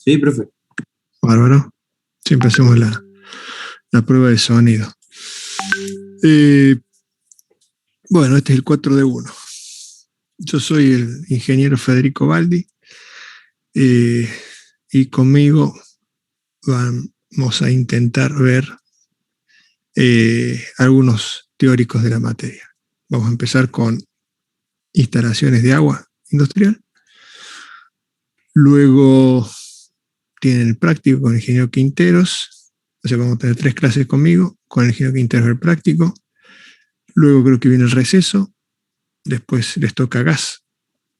Sí, profe. Bárbaro. Siempre hacemos la prueba de sonido. Bueno, este es el 4 de 1. Yo soy el ingeniero Federico Baldi y conmigo vamos a intentar ver algunos teóricos de la materia. Vamos a empezar con instalaciones de agua industrial. Luego tienen el práctico con el ingeniero Quinteros. O sea, vamos a tener 3 clases conmigo, con el ingeniero Quinteros el práctico. Luego creo que viene el receso. Después les toca gas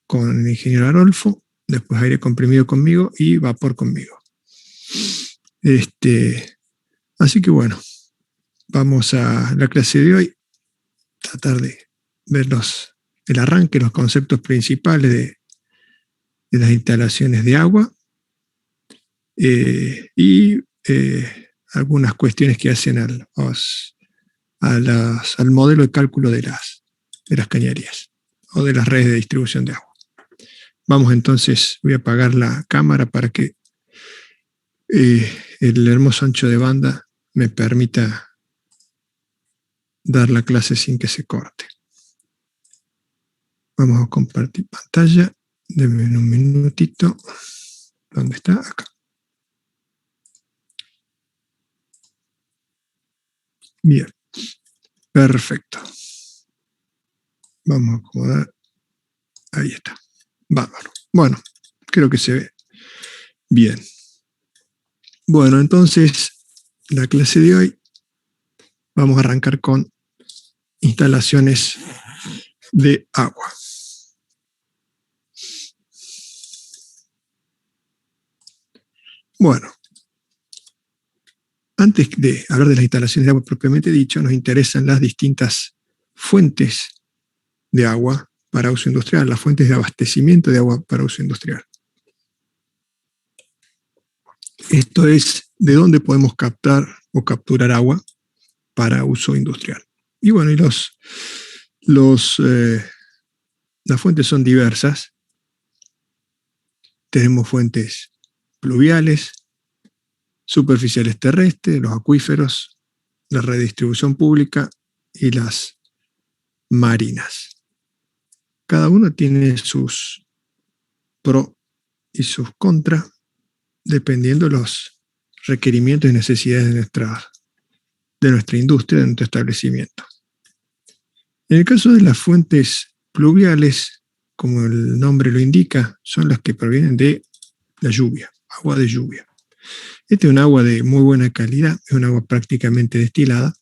con el ingeniero Arolfo. Después aire comprimido conmigo y vapor conmigo. Así que bueno, vamos a la clase de hoy. Tratar de ver el arranque, los conceptos principales de las instalaciones de agua y algunas cuestiones que hacen al modelo de cálculo de las cañerías o de las redes de distribución de agua. Vamos entonces, voy a apagar la cámara para que el hermoso ancho de banda me permita dar la clase sin que se corte. Vamos a compartir pantalla. Denme un minutito. ¿Dónde está? Acá. Bien. Perfecto. Vamos a acomodar. Ahí está. Bárbaro. Bueno, creo que se ve bien. Bueno, entonces, la clase de hoy vamos a arrancar con instalaciones de agua. Bueno, antes de hablar de las instalaciones de agua propiamente dicho, nos interesan las distintas fuentes de agua para uso industrial, las fuentes de abastecimiento de agua para uso industrial. Esto es de dónde podemos captar o capturar agua para uso industrial. Y bueno, las fuentes son diversas. Tenemos fuentes pluviales, superficiales terrestres, los acuíferos, la red de distribución pública y las marinas. Cada uno tiene sus pros y sus contras, dependiendo de los requerimientos y necesidades de nuestra industria, de nuestro establecimiento. En el caso de las fuentes pluviales, como el nombre lo indica, son las que provienen de la lluvia, agua de lluvia. Este es un agua de muy buena calidad, es un agua prácticamente destilada,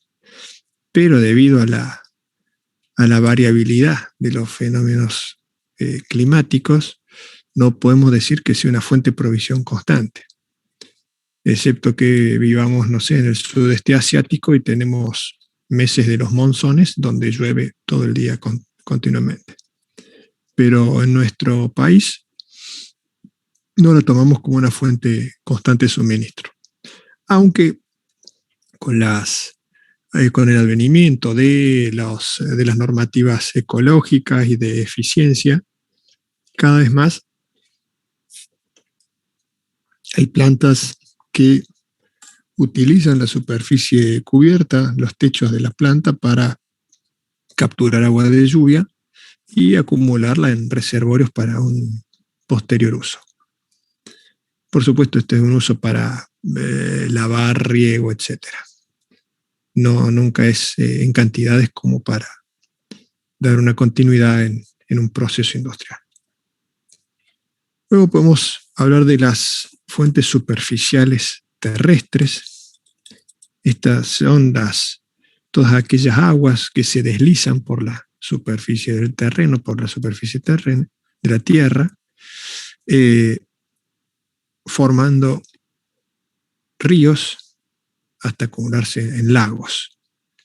pero debido a la variabilidad de los fenómenos climáticos, no podemos decir que sea una fuente de provisión constante, excepto que vivamos, no sé, en el sudeste asiático y tenemos meses de los monzones donde llueve todo el día continuamente. Pero en nuestro país no la tomamos como una fuente constante de suministro. Aunque con el advenimiento de las normativas ecológicas y de eficiencia, cada vez más hay plantas que utilizan la superficie cubierta, los techos de la planta, para capturar agua de lluvia y acumularla en reservorios para un posterior uso. Por supuesto, este es un uso para lavar, riego, etc. No, nunca es en cantidades como para dar una continuidad en un proceso industrial. Luego podemos hablar de las fuentes superficiales terrestres. Estas son todas aquellas aguas que se deslizan por la superficie del terreno, por la superficie de la tierra, formando ríos hasta acumularse en lagos.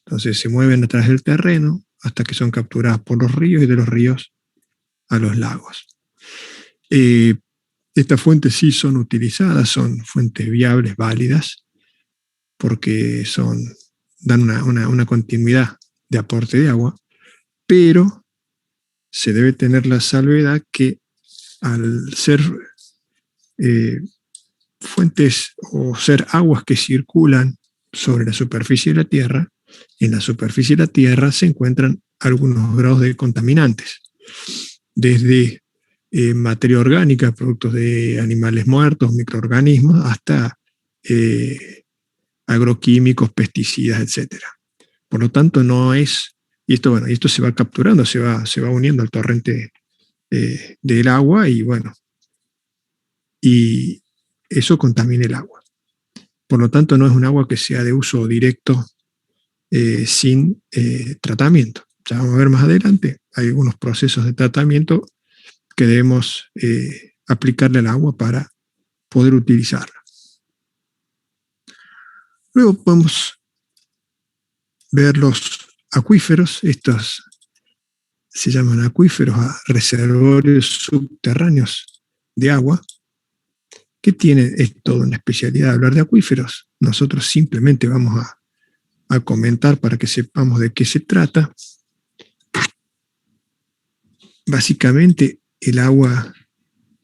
Entonces se mueven a través del terreno hasta que son capturadas por los ríos y de los ríos a los lagos. Estas fuentes sí son utilizadas, son fuentes viables, válidas, porque dan una continuidad de aporte de agua, pero se debe tener la salvedad que al ser fuentes o ser aguas que circulan sobre la superficie de la Tierra. En la superficie de la Tierra se encuentran algunos grados de contaminantes, desde materia orgánica, productos de animales muertos, microorganismos, hasta agroquímicos, pesticidas, etc. Por lo tanto, no es, y esto, bueno, esto se va capturando, se va uniendo al torrente del agua y bueno, y eso contamina el agua. Por lo tanto, no es un agua que sea de uso directo sin tratamiento. Ya vamos a ver más adelante, hay algunos procesos de tratamiento que debemos aplicarle al agua para poder utilizarla. Luego podemos ver los acuíferos. Estos se llaman acuíferos a reservorios subterráneos de agua. ¿Qué tiene? Es toda una especialidad hablar de acuíferos. Nosotros simplemente vamos a comentar para que sepamos de qué se trata. Básicamente, el agua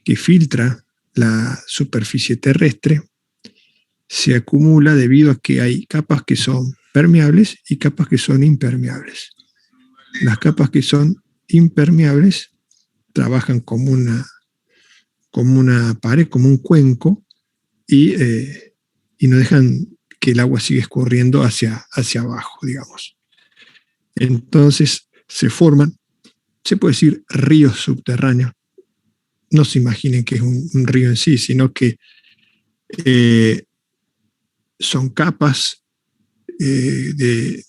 que filtra la superficie terrestre se acumula debido a que hay capas que son permeables y capas que son impermeables. Las capas que son impermeables trabajan como una pared, como un cuenco, y no dejan que el agua siga escurriendo hacia abajo, digamos. Entonces se forman, se puede decir, ríos subterráneos. No se imaginen que es un río en sí, sino que son capas de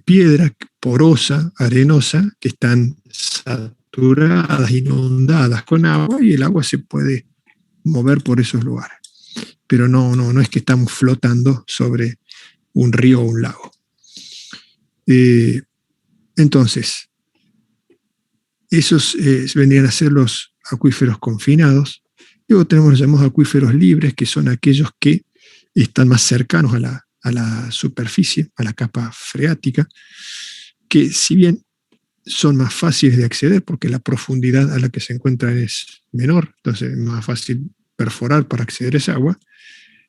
piedra porosa, arenosa, que están saturadas, inundadas con agua, y el agua se puede mover por esos lugares. Pero no es que estamos flotando sobre un río o un lago. Entonces, esos vendrían a ser los acuíferos confinados. Luego tenemos los llamados acuíferos libres, que son aquellos que están más cercanos a la superficie, a la capa freática, que si bien son más fáciles de acceder porque la profundidad a la que se encuentran es menor, entonces es más fácil perforar para acceder a esa agua,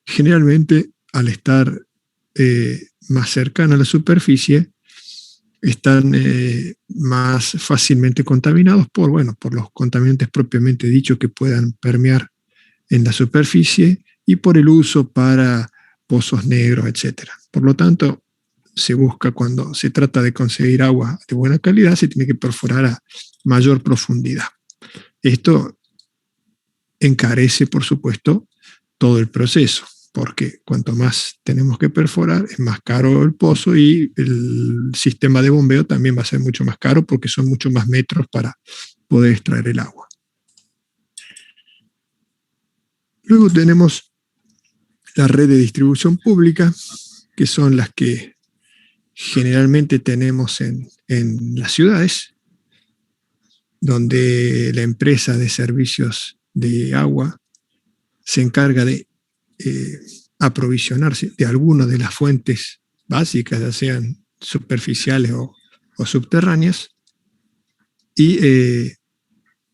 generalmente al estar más cercana a la superficie están más fácilmente contaminados por los contaminantes propiamente dichos que puedan permear en la superficie y por el uso para pozos negros, etc. Por lo tanto, se busca, cuando se trata de conseguir agua de buena calidad, se tiene que perforar a mayor profundidad. Esto encarece, por supuesto, todo el proceso, porque cuanto más tenemos que perforar, es más caro el pozo y el sistema de bombeo también va a ser mucho más caro porque son mucho más metros para poder extraer el agua. Luego tenemos la red de distribución pública, que son las que generalmente tenemos en las ciudades, donde la empresa de servicios de agua se encarga de aprovisionarse de algunas de las fuentes básicas, ya sean superficiales o subterráneas, y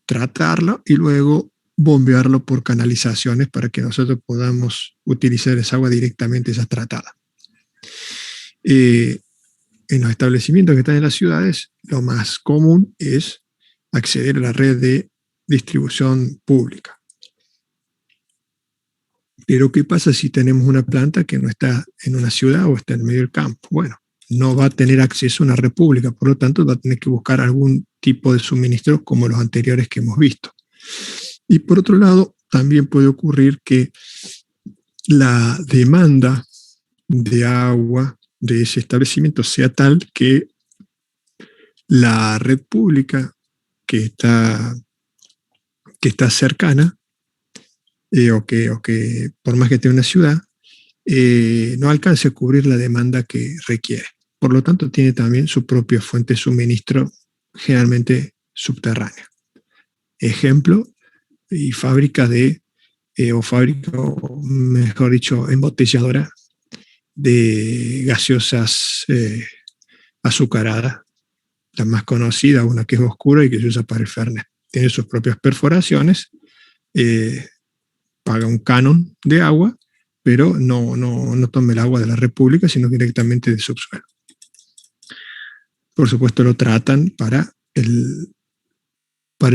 tratarlo y luego bombearlo por canalizaciones para que nosotros podamos utilizar esa agua directamente ya tratada. En los establecimientos que están en las ciudades, lo más común es acceder a la red de distribución pública. Pero ¿qué pasa si tenemos una planta que no está en una ciudad o está en medio del campo? Bueno, no va a tener acceso a una red pública, por lo tanto va a tener que buscar algún tipo de suministro como los anteriores que hemos visto. Y por otro lado, también puede ocurrir que la demanda de agua de ese establecimiento sea tal que la red pública que está cercana, o que por más que tenga una ciudad, no alcance a cubrir la demanda que requiere. Por lo tanto, tiene también su propia fuente de suministro, generalmente subterránea. Ejemplo, y fábrica o mejor dicho, embotelladora de gaseosas azucaradas. La más conocida, una que es oscura y que se usa para el Fernet. Tiene sus propias perforaciones, paga un canon de agua, pero no tome el agua de la República, sino directamente del subsuelo. Por supuesto, lo tratan para el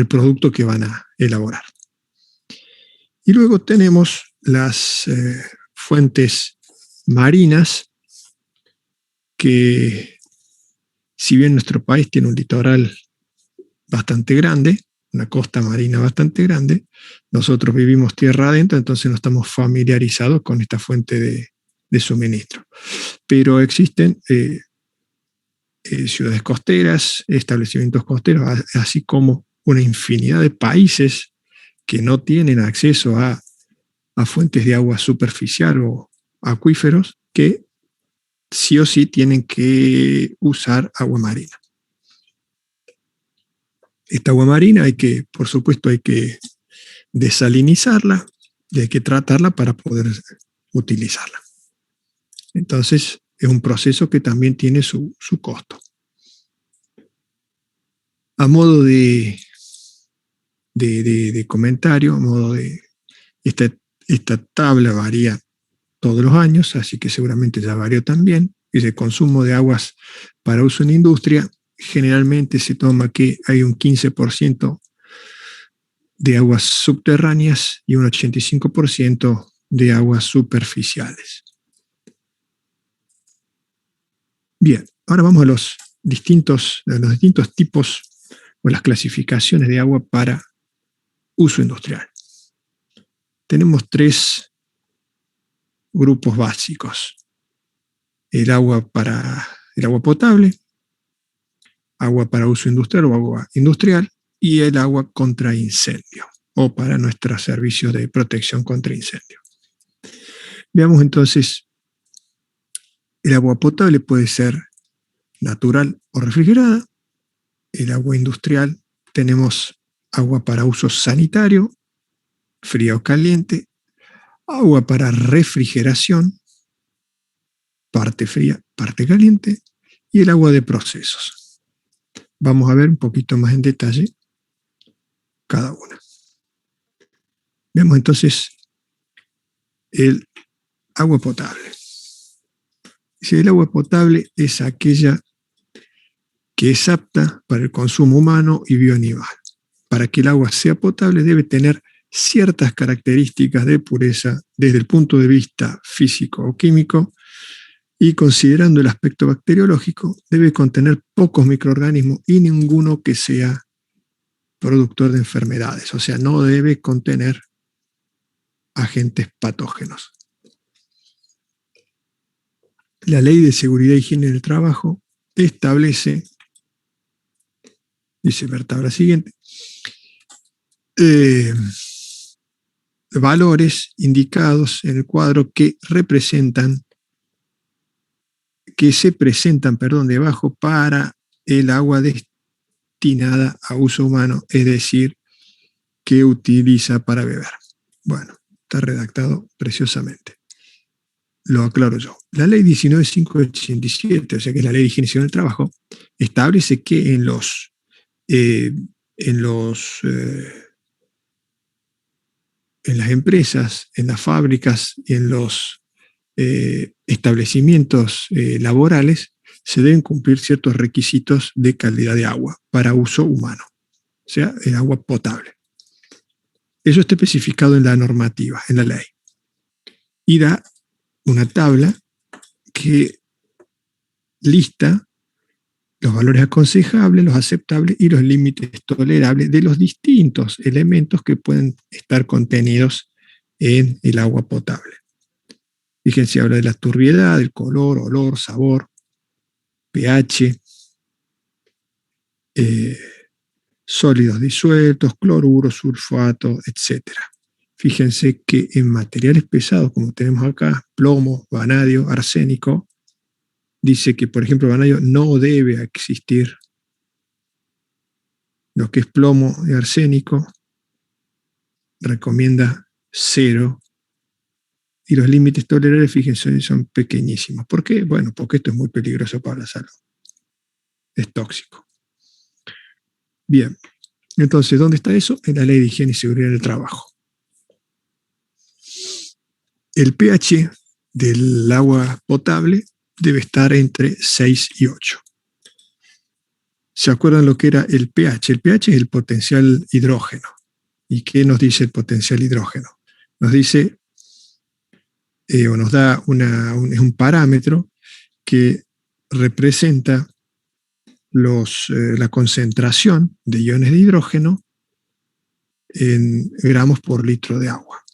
producto que van a elaborar. Y luego tenemos las fuentes marinas, que si bien nuestro país tiene un litoral bastante grande, una costa marina bastante grande, nosotros vivimos tierra adentro, entonces no estamos familiarizados con esta fuente de suministro. Pero existen ciudades costeras, establecimientos costeros, así como una infinidad de países que no tienen acceso a fuentes de agua superficial o acuíferos, que sí o sí tienen que usar agua marina. Esta agua marina por supuesto, hay que desalinizarla y hay que tratarla para poder utilizarla. Entonces, es un proceso que también tiene su costo. A modo de comentario, a modo de esta tabla varía todos los años, así que seguramente ya varió también. Y el consumo de aguas para uso en industria, generalmente se toma que hay un 15% de aguas subterráneas y un 85% de aguas superficiales. Bien, ahora vamos a los distintos tipos o las clasificaciones de agua para uso industrial. Tenemos 3 grupos básicos: el agua potable, agua para uso industrial o agua industrial, y el agua contra incendio o para nuestros servicios de protección contra incendio. Veamos entonces, el agua potable puede ser natural o refrigerada. El agua industrial, tenemos agua para uso sanitario, fría o caliente, agua para refrigeración, parte fría, parte caliente, y el agua de procesos. Vamos a ver un poquito más en detalle cada una. Vemos entonces el agua potable. Si el agua potable es aquella que es apta para el consumo humano y bioanimal. Para que el agua sea potable debe tener ciertas características de pureza desde el punto de vista físico o químico, y considerando el aspecto bacteriológico, debe contener pocos microorganismos y ninguno que sea productor de enfermedades. O sea, no debe contener agentes patógenos. La Ley de Seguridad e Higiene del Trabajo establece, dice la tabla siguiente, valores indicados en el cuadro que se presentan debajo para el agua destinada a uso humano, es decir, que utiliza para beber. Bueno, está redactado preciosamente. Lo aclaro yo. La Ley 19.587, o sea que es la Ley de Higiene y Seguridad del Trabajo, establece que en las empresas, en las fábricas y en los establecimientos laborales se deben cumplir ciertos requisitos de calidad de agua para uso humano, o sea, el agua potable. Eso está especificado en la normativa, en la ley. Y da una tabla que lista los valores aconsejables, los aceptables y los límites tolerables de los distintos elementos que pueden estar contenidos en el agua potable. Fíjense, habla de la turbiedad, del color, olor, sabor, pH, sólidos disueltos, cloruro, sulfato, etc. Fíjense que en materiales pesados, como tenemos acá, plomo, vanadio, arsénico, dice que, por ejemplo, vanadio no debe existir. Lo que es plomo y arsénico recomienda 0. Y los límites tolerables, fíjense, son pequeñísimos. ¿Por qué? Bueno, porque esto es muy peligroso para la salud. Es tóxico. Bien, entonces, ¿dónde está eso? En la Ley de Higiene y Seguridad del Trabajo. el pH del agua potable debe estar entre 6 y 8. ¿Se acuerdan lo que era el pH? El pH es el potencial hidrógeno. ¿Y qué nos dice el potencial hidrógeno? Nos dice, o nos da es un parámetro que representa la concentración de iones de hidrógeno en gramos por litro de agua.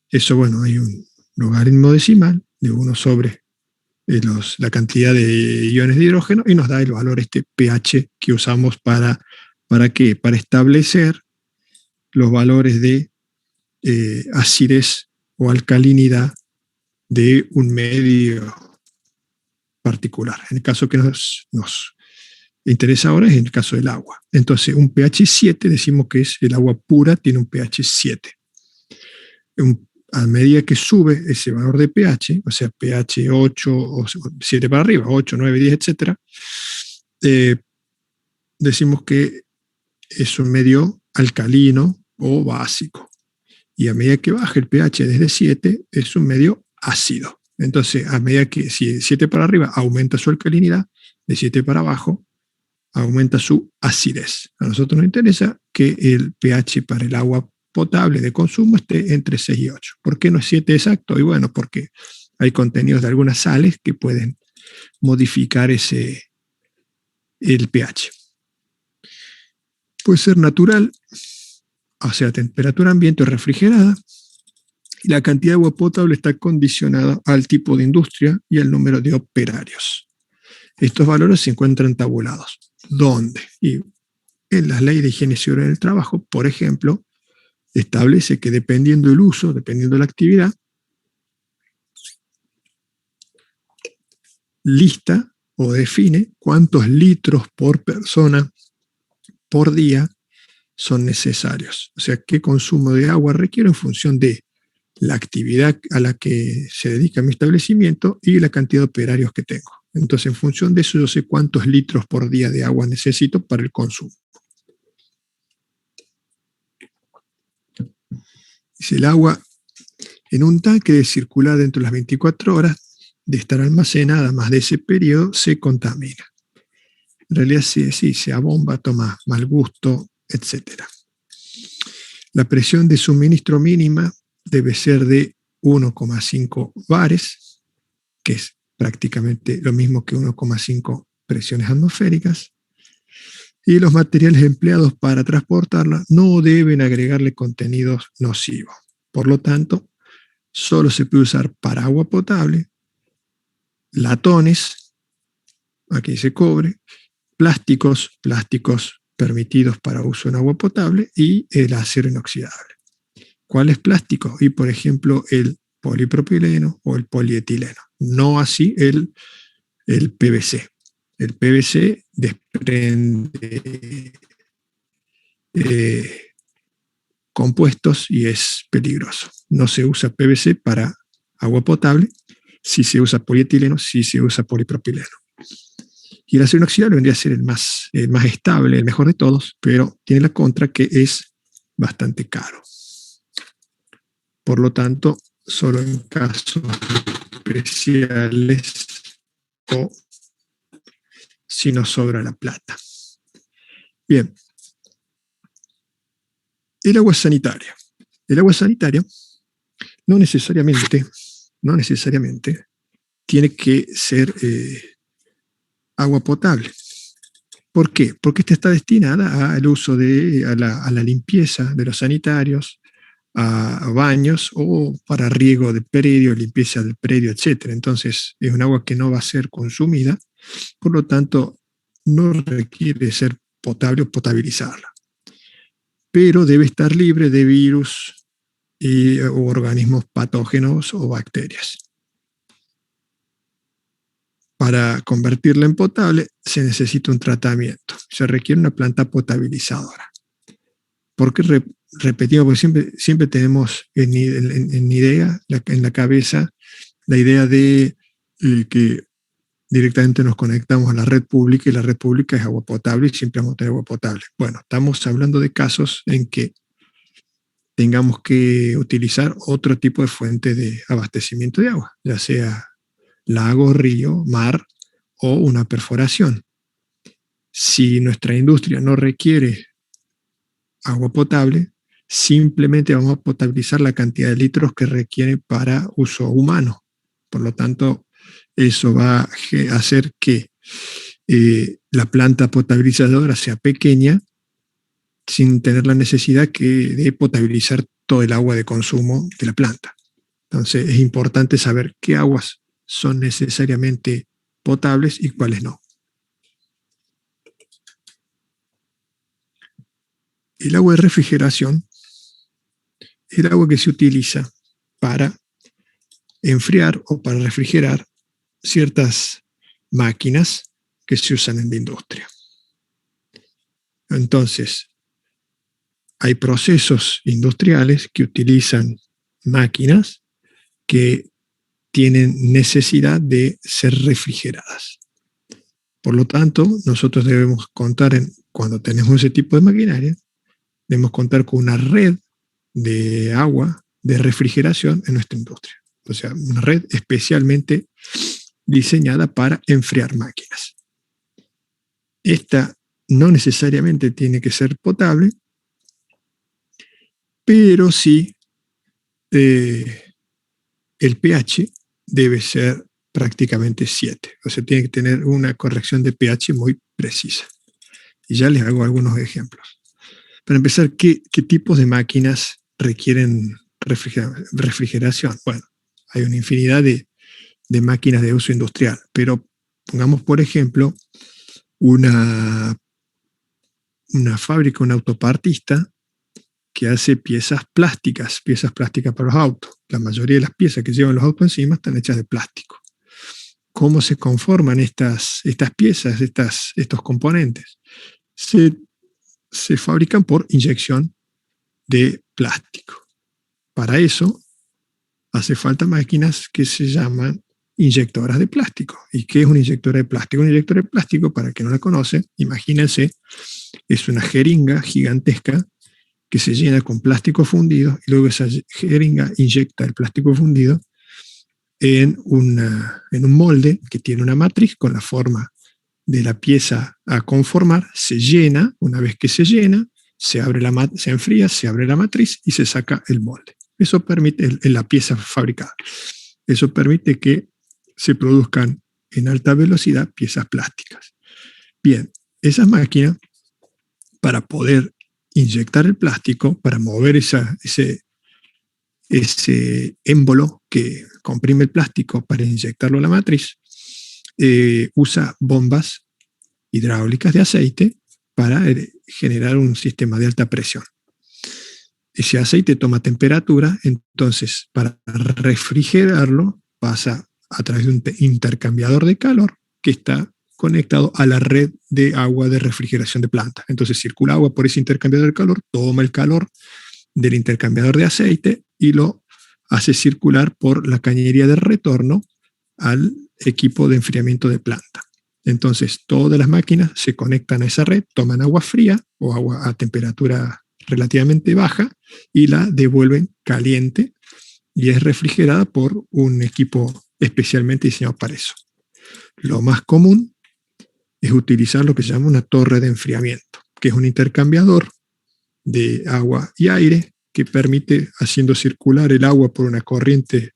Eso, bueno, hay un logaritmo decimal de 1 sobre la cantidad de iones de hidrógeno y nos da el valor pH que usamos ¿para qué? Para establecer los valores de acidez o alcalinidad de un medio particular. En el caso que nos interesa ahora es en el caso del agua. Entonces, un pH 7, decimos que es el agua pura, tiene un pH 7. A medida que sube ese valor de pH, o sea, pH 8 o 7 para arriba, 8, 9, 10, etc., decimos que es un medio alcalino o básico. Y a medida que baja el pH desde 7, es un medio ácido. Entonces, a medida que si de 7 para arriba aumenta su alcalinidad, de 7 para abajo aumenta su acidez. A nosotros nos interesa que el pH para el agua potable de consumo esté entre 6 y 8. ¿Por qué no es 7 exacto? Y bueno, porque hay contenidos de algunas sales que pueden modificar el pH. Puede ser natural, o sea, temperatura ambiente o refrigerada, y la cantidad de agua potable está condicionada al tipo de industria y al número de operarios. Estos valores se encuentran tabulados. ¿Dónde? Y en las leyes de higiene y seguridad en el trabajo, por ejemplo, establece que dependiendo del uso, dependiendo de la actividad, lista o define cuántos litros por persona por día son necesarios. O sea, qué consumo de agua requiero en función de la actividad a la que se dedica mi establecimiento y la cantidad de operarios que tengo. Entonces, en función de eso, yo sé cuántos litros por día de agua necesito para el consumo. Si el agua en un tanque de circular dentro de las 24 horas de estar almacenada más de ese periodo, se contamina. En realidad, sí, se abomba, toma mal gusto, etc. La presión de suministro mínima debe ser de 1,5 bares, que es prácticamente lo mismo que 1,5 presiones atmosféricas, y los materiales empleados para transportarla no deben agregarle contenidos nocivos. Por lo tanto, solo se puede usar para agua potable, latones, aquí dice cobre, plásticos permitidos para uso en agua potable y el acero inoxidable. ¿Cuál es plástico? Y por ejemplo, el polipropileno o el polietileno. No así el PVC. El PVC desprende compuestos y es peligroso. No se usa PVC para agua potable, sí se usa polietileno, sí se usa polipropileno. Y el acero inoxidable vendría a ser el más estable, el mejor de todos, pero tiene la contra que es bastante caro. Por lo tanto, solo en casos especiales o si nos sobra la plata. Bien. El agua sanitaria. El agua sanitaria no necesariamente tiene que ser agua potable. ¿Por qué? Porque esta está destinada al uso a la limpieza de los sanitarios, a baños o para riego de predio, limpieza del predio, etc. Entonces es un agua que no va a ser consumida, por lo tanto no requiere ser potable o potabilizarla. Pero debe estar libre de virus o organismos patógenos o bacterias. Para convertirla en potable se necesita un tratamiento, se requiere una planta potabilizadora. Porque repetimos, porque siempre tenemos en la cabeza la idea de que directamente nos conectamos a la red pública y la red pública es agua potable y siempre vamos a tener agua potable. Bueno, estamos hablando de casos en que tengamos que utilizar otro tipo de fuente de abastecimiento de agua, ya sea lago, río, mar o una perforación. Si nuestra industria no requiere agua potable, simplemente vamos a potabilizar la cantidad de litros que requiere para uso humano. Por lo tanto, eso va a hacer que la planta potabilizadora sea pequeña sin tener la necesidad de potabilizar todo el agua de consumo de la planta. Entonces es importante saber qué aguas son necesariamente potables y cuáles no. El agua de refrigeración es el agua que se utiliza para enfriar o para refrigerar ciertas máquinas que se usan en la industria. Entonces, hay procesos industriales que utilizan máquinas que tienen necesidad de ser refrigeradas. Por lo tanto, nosotros debemos contar, cuando tenemos ese tipo de maquinaria, debemos contar con una red de agua de refrigeración en nuestra industria. O sea, una red especialmente diseñada para enfriar máquinas. Esta no necesariamente tiene que ser potable, pero sí el pH debe ser prácticamente 7. O sea, tiene que tener una corrección de pH muy precisa. Y ya les hago algunos ejemplos. Para empezar, ¿qué tipos de máquinas requieren refrigeración? Bueno, hay una infinidad de máquinas de uso industrial, pero pongamos, por ejemplo, una fábrica, un autopartista que hace piezas plásticas para los autos. La mayoría de las piezas que llevan los autos encima están hechas de plástico. ¿Cómo se conforman estas piezas, estos componentes? Se fabrican por inyección de plástico. Para eso hace falta máquinas que se llaman inyectoras de plástico. ¿Y qué es una inyectora de plástico? Una inyectora de plástico, para quien no la conoce, imagínense, es una jeringa gigantesca que se llena con plástico fundido y luego esa jeringa inyecta el plástico fundido en un molde que tiene una matriz con la forma de la pieza a conformar, se llena. Una vez que se llena, se enfría, se abre la matriz y se saca el molde. Eso permite la pieza fabricada. Eso permite que se produzcan en alta velocidad piezas plásticas. Bien, esas máquinas, para poder inyectar el plástico, para mover ese émbolo que comprime el plástico para inyectarlo a la matriz, usa bombas hidráulicas de aceite para generar un sistema de alta presión. Ese aceite toma temperatura, entonces para refrigerarlo pasa a través de un intercambiador de calor que está conectado a la red de agua de refrigeración de planta. Entonces circula agua por ese intercambiador de calor, toma el calor del intercambiador de aceite y lo hace circular por la cañería de retorno al equipo de enfriamiento de planta. Entonces todas las máquinas se conectan a esa red, toman agua fría o agua a temperatura relativamente baja y la devuelven caliente y es refrigerada por un equipo especialmente diseñado para eso. Lo más común es utilizar lo que se llama una torre de enfriamiento, que es un intercambiador de agua y aire que permite, haciendo circular el agua por una corriente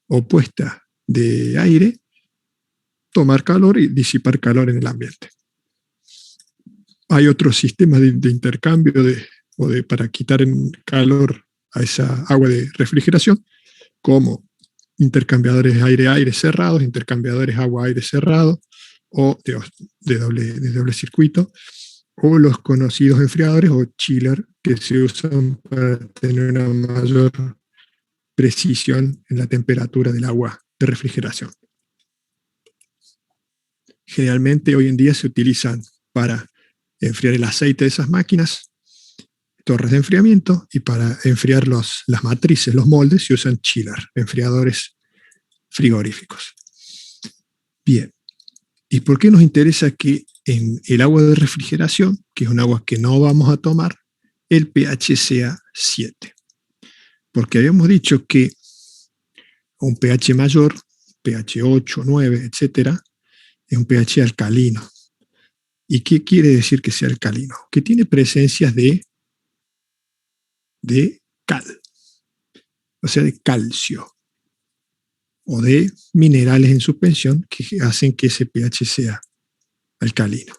opuesta de aire, tomar calor y disipar calor en el ambiente. Hay otros sistemas de intercambio para quitar calor a esa agua de refrigeración, como intercambiadores aire-aire cerrados, intercambiadores agua-aire cerrados, o de doble circuito, o los conocidos enfriadores o chiller que se usan para tener una mayor precisión en la temperatura del agua de refrigeración. Generalmente hoy en día se utilizan para enfriar el aceite de esas máquinas, torres de enfriamiento, y para enfriar las matrices, los moldes, se usan chiller, enfriadores frigoríficos. Bien, ¿y por qué nos interesa que en el agua de refrigeración, que es un agua que no vamos a tomar, el pH sea 7? porque habíamos dicho que un pH mayor, pH 8, 9, etcétera, es un pH alcalino. ¿Y qué quiere decir que sea alcalino? Que tiene presencias de cal, o sea, de calcio, o de minerales en suspensión que hacen que ese pH sea alcalino.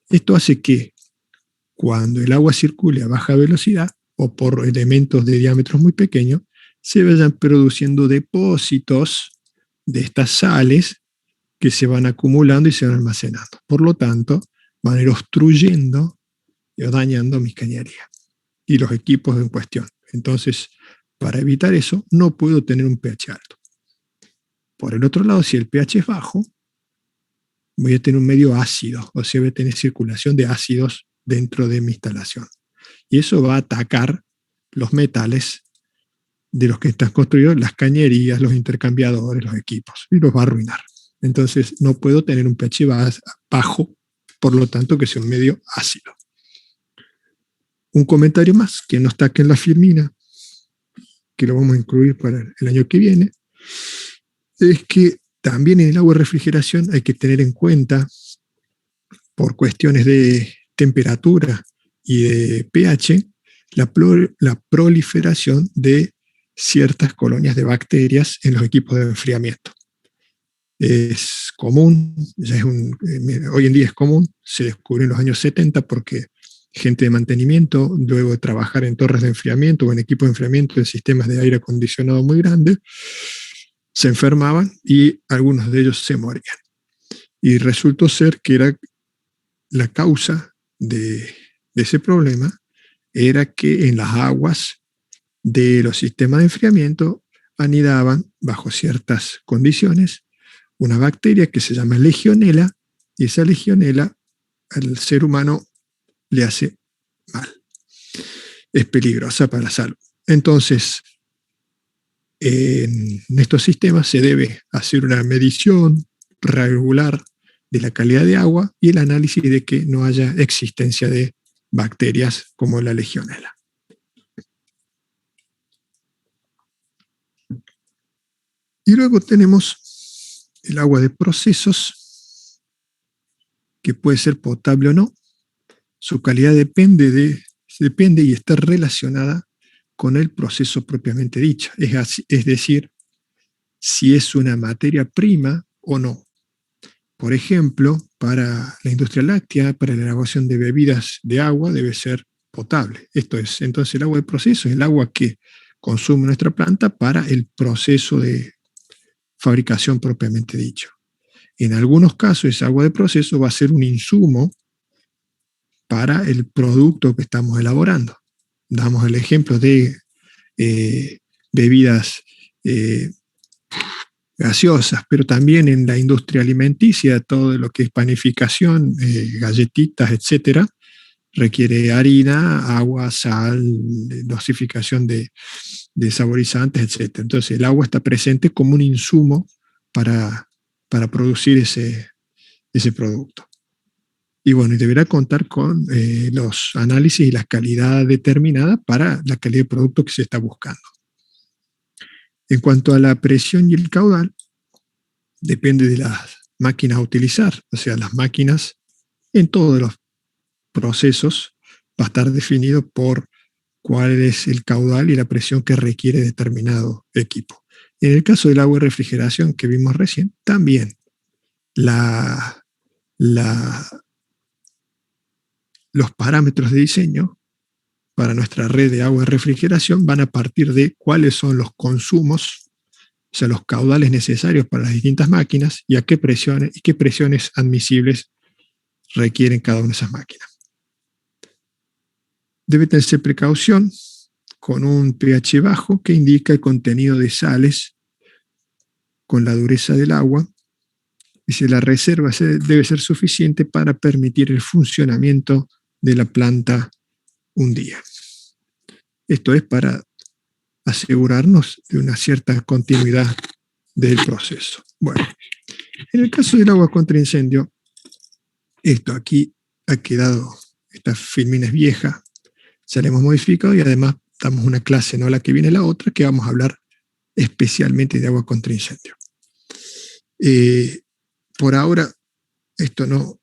Esto hace que cuando el agua circule a baja velocidad o por elementos de diámetros muy pequeños, se vayan produciendo depósitos de estas sales que se van acumulando y se van almacenando. Por lo tanto, van a ir obstruyendo y dañando mis cañerías y los equipos en cuestión. Entonces, para evitar eso, no puedo tener un pH alto. Por el otro lado, si el pH es bajo, voy a tener un medio ácido, o sea, voy a tener circulación de ácidos dentro de mi instalación. Y eso va a atacar los metales de los que están construidos, las cañerías, los intercambiadores, los equipos, y los va a arruinar. Entonces, no puedo tener un pH bajo, por lo tanto, que sea un medio ácido. Un comentario más, que no está aquí en la filmina, que lo vamos a incluir para el año que viene, es que también en el agua de refrigeración hay que tener en cuenta, por cuestiones de temperatura y de pH, la proliferación de ciertas colonias de bacterias en los equipos de enfriamiento. Es común, hoy en día es común, se descubrió en los años 70 porque gente de mantenimiento, luego de trabajar en torres de enfriamiento o en equipos de enfriamiento en sistemas de aire acondicionado muy grandes, se enfermaban y algunos de ellos se morían. Y resultó ser que era la causa de ese problema era que en las aguas de los sistemas de enfriamiento anidaban, bajo ciertas condiciones, una bacteria que se llama legionela, y esa legionela al ser humano le hace mal. Es peligrosa para la salud. Entonces, en estos sistemas se debe hacer una medición regular de la calidad de agua y el análisis de que no haya existencia de bacterias como la legionela. Y luego tenemos el agua de procesos, que puede ser potable o no. Su calidad depende y está relacionada con el proceso propiamente dicho. Es decir, si es una materia prima o no. Por ejemplo, para la industria láctea, para la elaboración de bebidas de agua, debe ser potable. Esto es, entonces, el agua de proceso es el agua que consume nuestra planta para el proceso de fabricación propiamente dicho. En algunos casos, esa agua de proceso va a ser un insumo para el producto que estamos elaborando. Damos el ejemplo de bebidas gaseosas, pero también en la industria alimenticia, todo lo que es panificación, galletitas, etcétera, requiere harina, agua, sal, dosificación de saborizantes, etcétera. Entonces, el agua está presente como un insumo para producir ese producto. Y bueno, y deberá contar con los análisis y las calidades determinadas para la calidad de producto que se está buscando. En cuanto a la presión y el caudal, depende de las máquinas a utilizar. O sea, las máquinas en todos los procesos va a estar definido por cuál es el caudal y la presión que requiere determinado equipo. En el caso del agua de refrigeración que vimos recién, también los parámetros de diseño para nuestra red de agua de refrigeración van a partir de cuáles son los consumos, o sea, los caudales necesarios para las distintas máquinas y a qué presiones admisibles requieren cada una de esas máquinas. Debe tenerse precaución con un pH bajo que indica el contenido de sales con la dureza del agua. Dice, la reserva debe ser suficiente para permitir el funcionamiento de la planta un día. Esto es para asegurarnos de una cierta continuidad del proceso. Bueno, en el caso del agua contra incendio, esto aquí ha quedado, esta filmina es vieja, se la hemos modificado y además damos una clase, no la que viene la otra, que vamos a hablar especialmente de agua contra incendio. Por ahora, esto no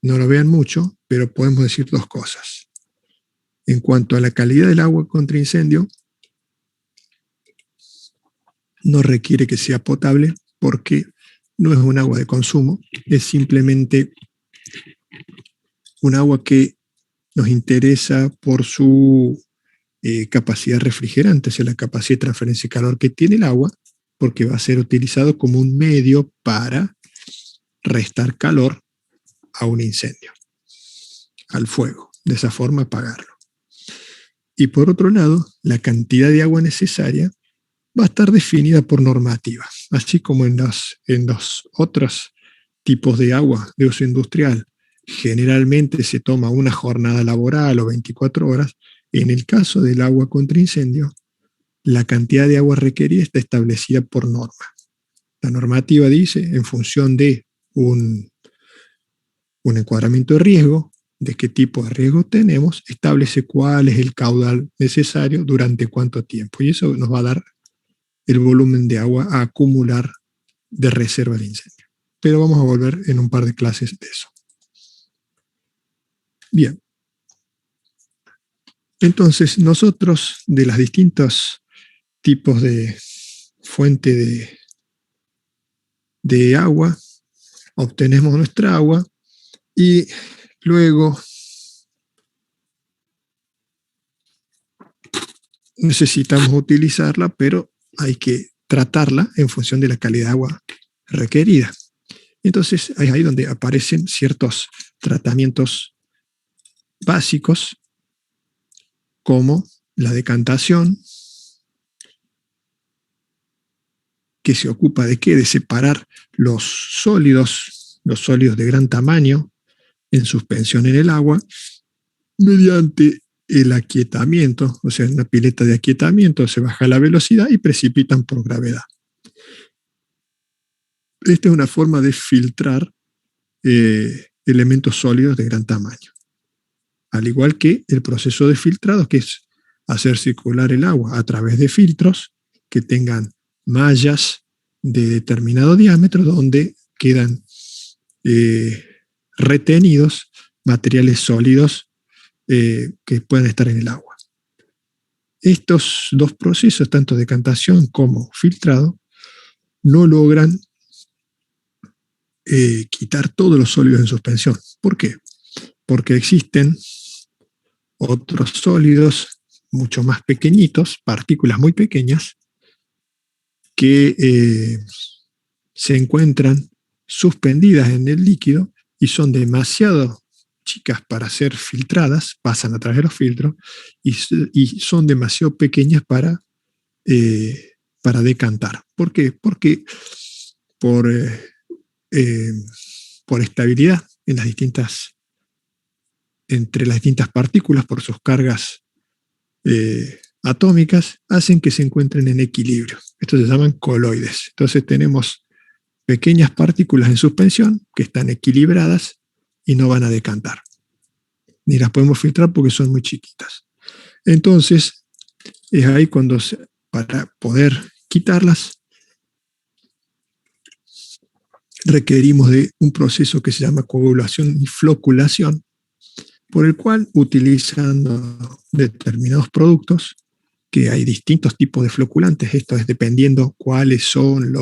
lo vean mucho, pero podemos decir dos cosas. En cuanto a la calidad del agua contra incendio, no requiere que sea potable porque no es un agua de consumo, es simplemente un agua que nos interesa por su capacidad refrigerante, o sea, la capacidad de transferencia de calor que tiene el agua, porque va a ser utilizado como un medio para restar calor a un incendio, al fuego, de esa forma apagarlo. Y por otro lado, la cantidad de agua necesaria va a estar definida por normativa, así como en los otros tipos de agua de uso industrial. Generalmente se toma una jornada laboral o 24 horas. En el caso del agua contra incendio, la cantidad de agua requerida está establecida por norma. La normativa dice, en función de un encuadramiento de riesgo, de qué tipo de riesgo tenemos, establece cuál es el caudal necesario durante cuánto tiempo. Y eso nos va a dar el volumen de agua a acumular de reserva de incendio. Pero vamos a volver en un par de clases de eso. Bien. Entonces, nosotros de los distintos tipos de fuente de agua, obtenemos nuestra agua y luego necesitamos utilizarla, pero hay que tratarla en función de la calidad de agua requerida. Entonces, es ahí donde aparecen ciertos tratamientos básicos, como la decantación, que se ocupa de qué? De separar los sólidos de gran tamaño en suspensión en el agua, mediante el aquietamiento, o sea, en una pileta de aquietamiento se baja la velocidad y precipitan por gravedad. Esta es una forma de filtrar elementos sólidos de gran tamaño. Al igual que el proceso de filtrado, que es hacer circular el agua a través de filtros que tengan mallas de determinado diámetro donde quedan retenidos materiales sólidos que pueden estar en el agua. Estos dos procesos, tanto decantación como filtrado, no logran quitar todos los sólidos en suspensión. ¿Por qué? Porque existen otros sólidos mucho más pequeñitos, partículas muy pequeñas, que se encuentran suspendidas en el líquido y son demasiado chicas para ser filtradas, pasan a través de los filtros, y son demasiado pequeñas para decantar. ¿Por qué? Porque por estabilidad entre las distintas partículas, por sus cargas atómicas, hacen que se encuentren en equilibrio. Estos se llaman coloides. Entonces tenemos pequeñas partículas en suspensión que están equilibradas y no van a decantar. Ni las podemos filtrar porque son muy chiquitas. Entonces, es ahí cuando, para poder quitarlas, requerimos de un proceso que se llama coagulación y floculación, por el cual, utilizando determinados productos, que hay distintos tipos de floculantes, esto es dependiendo cuáles son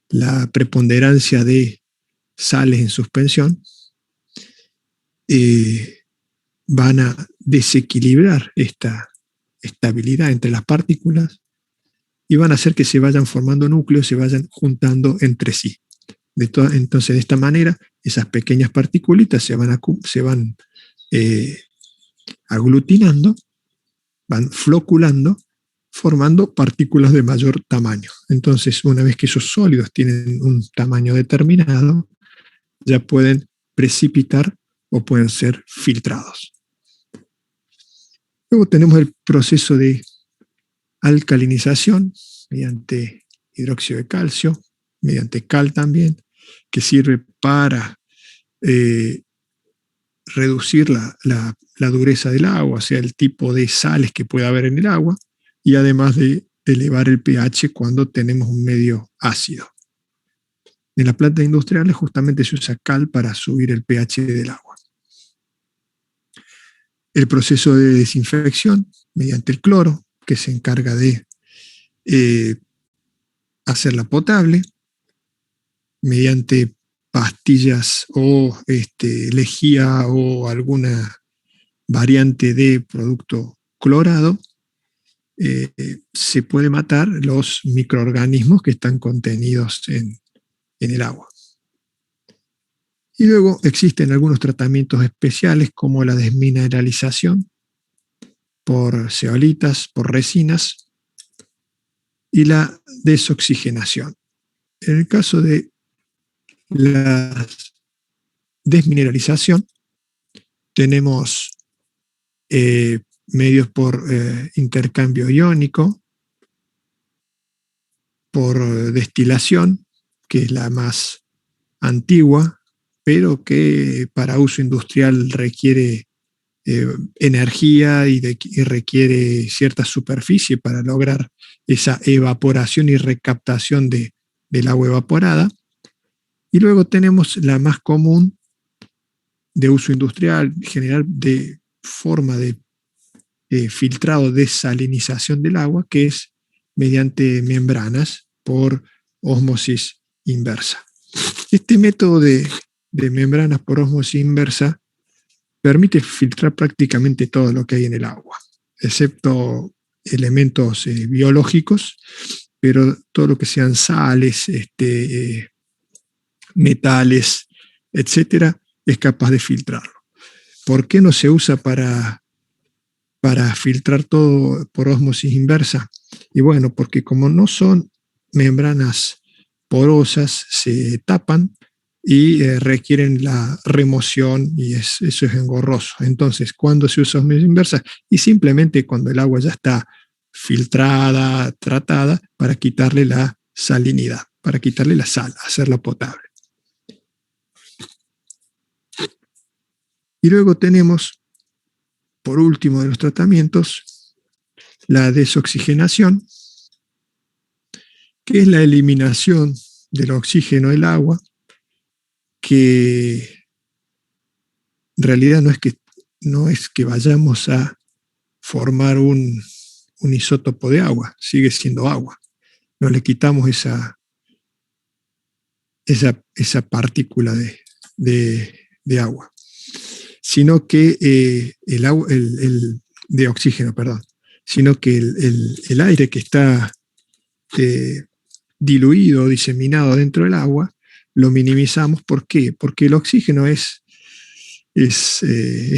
la preponderancia de sales en suspensión, van a desequilibrar esta estabilidad entre las partículas y van a hacer que se vayan formando núcleos, se vayan juntando entre sí. Entonces, de esta manera, esas pequeñas partículitas se van aglutinando, van floculando, formando partículas de mayor tamaño. Entonces, una vez que esos sólidos tienen un tamaño determinado, ya pueden precipitar o pueden ser filtrados. Luego tenemos el proceso de alcalinización mediante hidróxido de calcio, mediante cal también, que sirve para reducir la dureza del agua, o sea, el tipo de sales que puede haber en el agua, y además de elevar el pH cuando tenemos un medio ácido. En las plantas industriales justamente se usa cal para subir el pH del agua. El proceso de desinfección mediante el cloro, que se encarga de hacerla potable, mediante pastillas o lejía o alguna variante de producto clorado, se puede matar los microorganismos que están contenidos en el agua. Y luego existen algunos tratamientos especiales como la desmineralización por zeolitas, por resinas, y la desoxigenación. En el caso de la desmineralización, tenemos medios por intercambio iónico, por destilación, que es la más antigua, pero que para uso industrial requiere energía y requiere cierta superficie para lograr esa evaporación y recaptación del agua evaporada. Y luego tenemos la más común de uso industrial, general, de forma de filtrado, desalinización del agua, que es mediante membranas por ósmosis inversa. Este método de membranas por ósmosis inversa permite filtrar prácticamente todo lo que hay en el agua, excepto elementos biológicos, pero todo lo que sean sales, metales, etcétera, es capaz de filtrarlo. ¿Por qué no se usa para filtrar todo por ósmosis inversa? Y bueno, porque como no son membranas porosas, se tapan y requieren la remoción y eso es engorroso. Entonces, ¿cuándo se usa ósmosis inversa? Y simplemente cuando el agua ya está filtrada, tratada, para quitarle la salinidad, para quitarle la sal, hacerla potable. Y luego tenemos, por último de los tratamientos, la desoxigenación, que es la eliminación del oxígeno del agua, que en realidad no es que vayamos a formar un isótopo de agua, sigue siendo agua. No le quitamos esa partícula de agua, sino que de oxígeno, perdón, sino que el aire que está diluido, diseminado dentro del agua, lo minimizamos. ¿Por qué? Porque el oxígeno es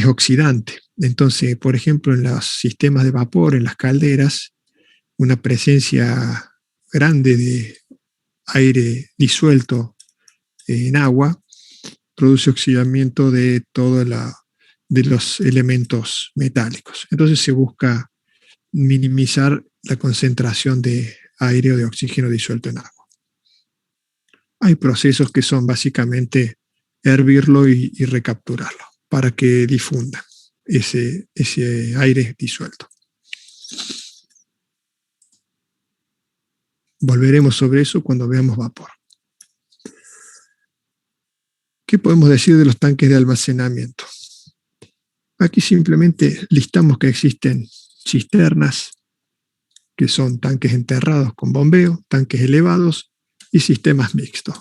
oxidante. Entonces, por ejemplo, en los sistemas de vapor, en las calderas, una presencia grande de aire disuelto en agua produce oxidamiento de todos los elementos metálicos. Entonces se busca minimizar la concentración de aire o de oxígeno disuelto en agua. Hay procesos que son básicamente hervirlo y recapturarlo para que difunda ese aire disuelto. Volveremos sobre eso cuando veamos vapor. ¿Qué podemos decir de los tanques de almacenamiento? Aquí simplemente listamos que existen cisternas, que son tanques enterrados con bombeo, tanques elevados y sistemas mixtos.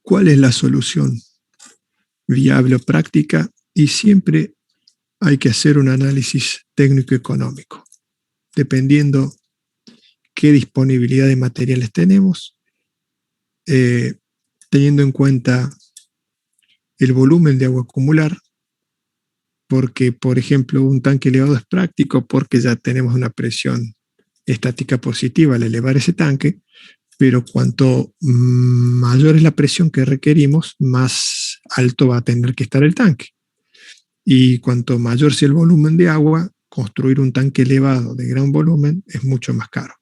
¿Cuál es la solución viable o práctica? Y siempre hay que hacer un análisis técnico-económico, dependiendo qué disponibilidad de materiales tenemos, teniendo en cuenta el volumen de agua acumular, porque, por ejemplo, un tanque elevado es práctico porque ya tenemos una presión estática positiva al elevar ese tanque, pero cuanto mayor es la presión que requerimos, más alto va a tener que estar el tanque. Y cuanto mayor sea el volumen de agua, construir un tanque elevado de gran volumen es mucho más caro.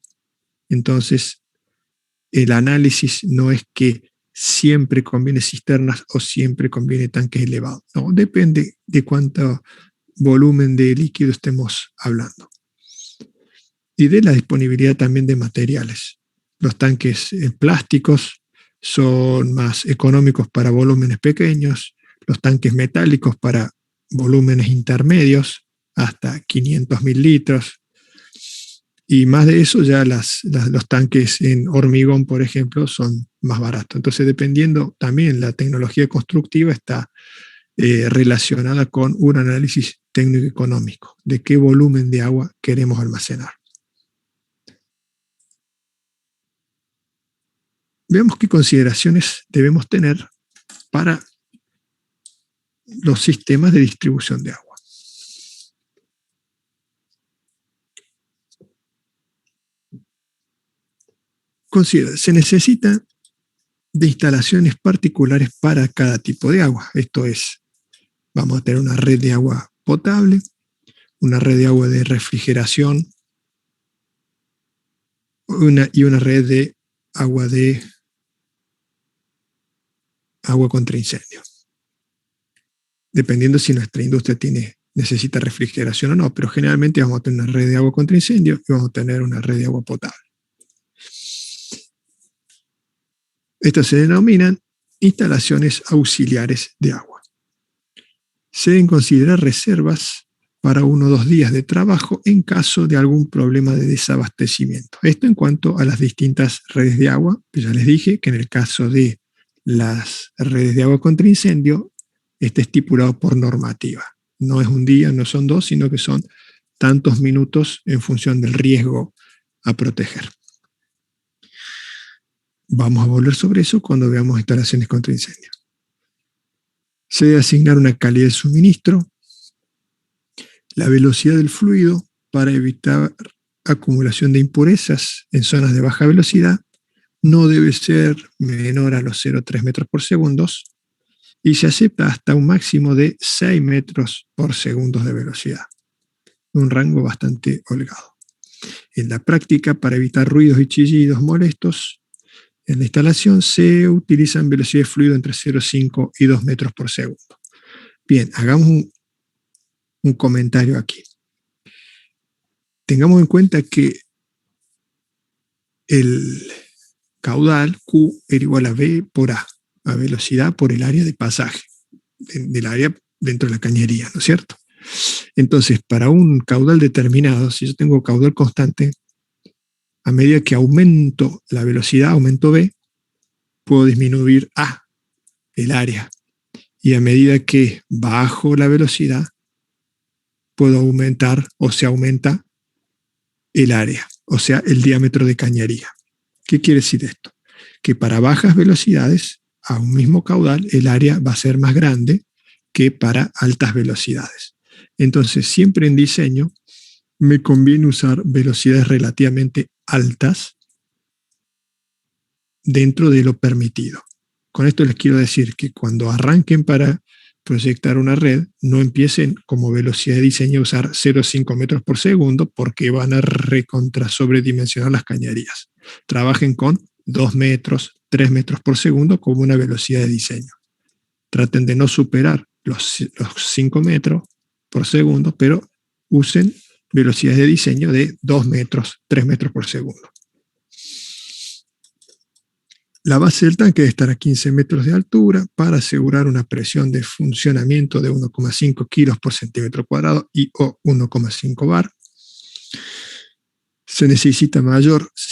Entonces, el análisis no es que siempre conviene cisternas o siempre conviene tanques elevados. No, depende de cuánto volumen de líquido estemos hablando. Y de la disponibilidad también de materiales. Los tanques plásticos son más económicos para volúmenes pequeños, los tanques metálicos para volúmenes intermedios, hasta 500.000 litros. Y más de eso, ya los tanques en hormigón, por ejemplo, son más baratos. Entonces, dependiendo también, la tecnología constructiva está relacionada con un análisis técnico-económico de qué volumen de agua queremos almacenar. Veamos qué consideraciones debemos tener para los sistemas de distribución de agua. Considera, se necesita de instalaciones particulares para cada tipo de agua. Esto es, vamos a tener una red de agua potable, una red de agua de refrigeración y una red de agua contra incendio. Dependiendo si nuestra industria necesita refrigeración o no, pero generalmente vamos a tener una red de agua contra incendio y vamos a tener una red de agua potable. Estas se denominan instalaciones auxiliares de agua. Se deben considerar reservas para 1 o 2 días de trabajo en caso de algún problema de desabastecimiento. Esto en cuanto a las distintas redes de agua. Ya les dije que en el caso de las redes de agua contra incendio, está estipulado por normativa. No es un día, no son 2, sino que son tantos minutos en función del riesgo a proteger. Vamos a volver sobre eso cuando veamos instalaciones contra incendio. Se debe asignar una calidad de suministro, la velocidad del fluido para evitar acumulación de impurezas en zonas de baja velocidad no debe ser menor a los 0,3 metros por segundo y se acepta hasta un máximo de 6 metros por segundo de velocidad, un rango bastante holgado. En la práctica, para evitar ruidos y chillidos molestos, en la instalación se utilizan velocidades de fluido entre 0,5 y 2 metros por segundo. Bien, hagamos un comentario aquí. Tengamos en cuenta que el caudal Q era igual a V por A velocidad por el área de pasaje del área dentro de la cañería, ¿no es cierto? Entonces, para un caudal determinado, si yo tengo caudal constante, a medida que aumento la velocidad, aumento V, puedo disminuir A, el área. Y a medida que bajo la velocidad, puedo aumentar o se aumenta el área, o sea, el diámetro de cañería. ¿Qué quiere decir esto? Que para bajas velocidades, a un mismo caudal, el área va a ser más grande que para altas velocidades. Entonces, siempre en diseño, me conviene usar velocidades relativamente altas dentro de lo permitido. Con esto les quiero decir que cuando arranquen para proyectar una red, no empiecen como velocidad de diseño a usar 0,5 metros por segundo porque van a sobredimensionar las cañerías. Trabajen con 2 metros, 3 metros por segundo como una velocidad de diseño. Traten de no superar los 5 metros por segundo, pero usen velocidades de diseño de 2 metros, 3 metros por segundo. La base del tanque debe estar a 15 metros de altura para asegurar una presión de funcionamiento de 1,5 kilos por centímetro cuadrado y o 1,5 bar. Si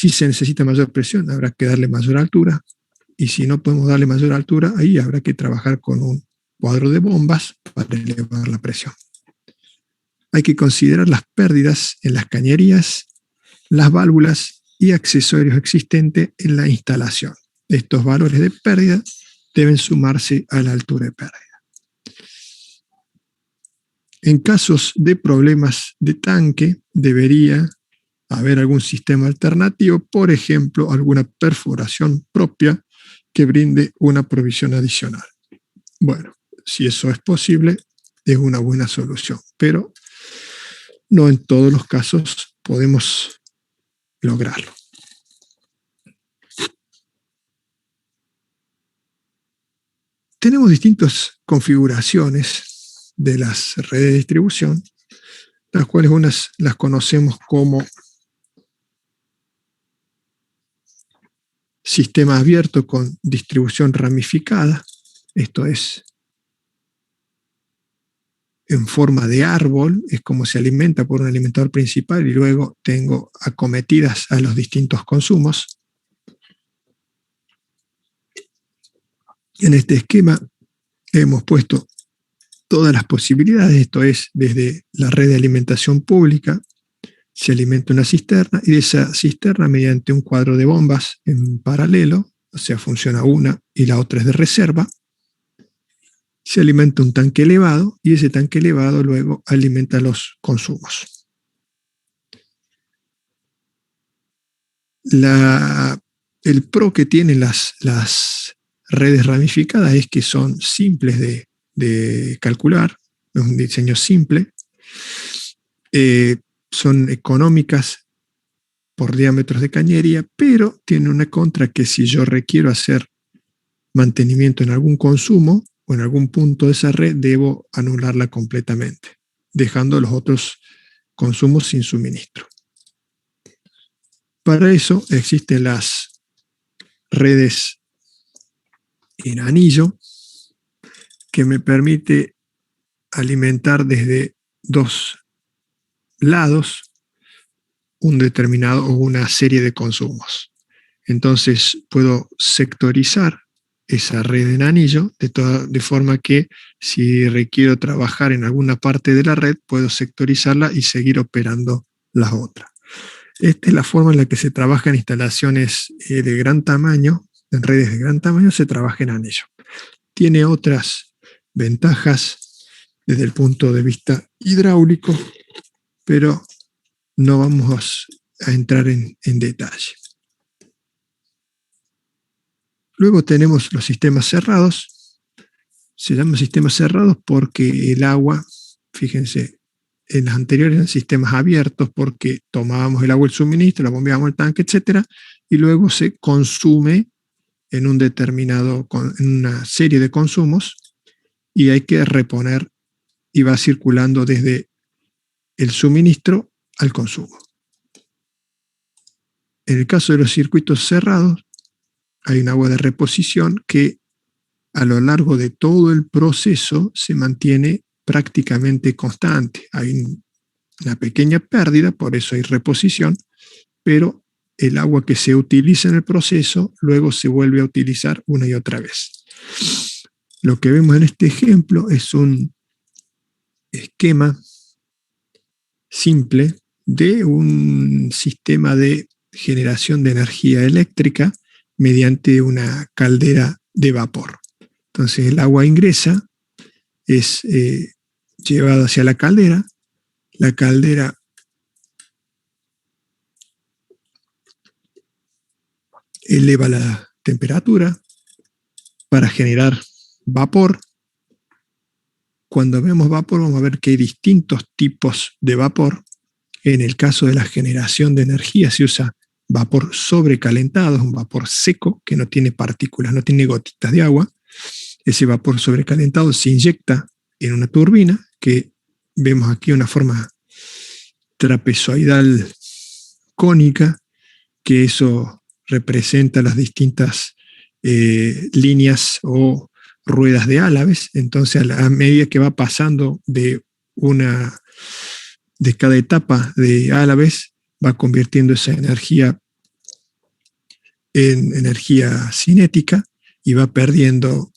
se necesita mayor presión, habrá que darle mayor altura. Y si no podemos darle mayor altura, ahí habrá que trabajar con un cuadro de bombas para elevar la presión. Hay que considerar las pérdidas en las cañerías, las válvulas y accesorios existentes en la instalación. Estos valores de pérdida deben sumarse a la altura de pérdida. En casos de problemas de tanque, debería haber algún sistema alternativo, por ejemplo, alguna perforación propia que brinde una provisión adicional. Bueno, si eso es posible, es una buena solución, pero no en todos los casos podemos lograrlo. tenemos distintas configuraciones de las redes de distribución, las cuales unas las conocemos como sistema abierto con distribución ramificada, esto es en forma de árbol, es como se alimenta por un alimentador principal y luego tengo acometidas a los distintos consumos. En este esquema hemos puesto todas las posibilidades, esto es, desde la red de alimentación pública, se alimenta una cisterna y de esa cisterna, mediante un cuadro de bombas en paralelo, o sea, funciona una y la otra es de reserva, se alimenta un tanque elevado y ese tanque elevado luego alimenta los consumos. El pro que tienen las redes ramificadas es que son simples de calcular, es un diseño simple, son económicas por diámetros de cañería, pero tiene una contra que si yo requiero hacer mantenimiento en algún consumo o en algún punto de esa red, debo anularla completamente, dejando los otros consumos sin suministro. Para eso existen las redes en anillo, que me permite alimentar desde dos lados un determinado o una serie de consumos. Entonces puedo sectorizar esa red en anillo de forma que si requiero trabajar en alguna parte de la red, puedo sectorizarla y seguir operando las otras. Esta es la forma en la que se trabaja en instalaciones de gran tamaño, en redes de gran tamaño se trabaja en anillo. Tiene otras ventajas desde el punto de vista hidráulico, pero no vamos a entrar en detalle. Luego tenemos los sistemas cerrados. Se llaman sistemas cerrados porque el agua, fíjense, en las anteriores eran sistemas abiertos porque tomábamos el agua del suministro, la bombeábamos al tanque, etc. Y luego se consume en en una serie de consumos y hay que reponer y va circulando desde el suministro al consumo. En el caso de los circuitos cerrados, hay un agua de reposición que a lo largo de todo el proceso se mantiene prácticamente constante. Hay una pequeña pérdida, por eso hay reposición, pero el agua que se utiliza en el proceso luego se vuelve a utilizar una y otra vez. Lo que vemos en este ejemplo es un esquema simple de un sistema de generación de energía eléctrica mediante una caldera de vapor. Entonces el agua ingresa, es llevada hacia la caldera eleva la temperatura para generar vapor. Cuando vemos vapor vamos a ver que hay distintos tipos de vapor. En el caso de la generación de energía se usa vapor sobrecalentado, es un vapor seco que no tiene partículas, no tiene gotitas de agua. Ese vapor sobrecalentado se inyecta en una turbina, que vemos aquí una forma trapezoidal cónica, que eso representa las distintas líneas o ruedas de Álaves. Entonces, a medida que va pasando de cada etapa de Álaves, va convirtiendo esa energía en energía cinética y va perdiendo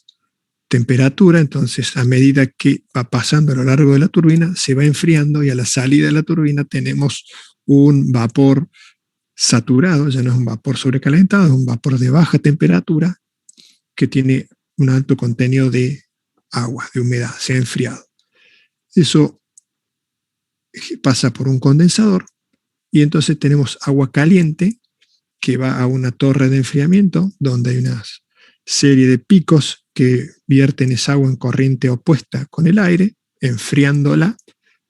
temperatura. Entonces, a medida que va pasando a lo largo de la turbina, se va enfriando y a la salida de la turbina tenemos un vapor saturado, ya no es un vapor sobrecalentado, es un vapor de baja temperatura que tiene un alto contenido de agua, de humedad, se ha enfriado. Eso pasa por un condensador y entonces tenemos agua caliente que va a una torre de enfriamiento donde hay una serie de picos que vierten esa agua en corriente opuesta con el aire, enfriándola,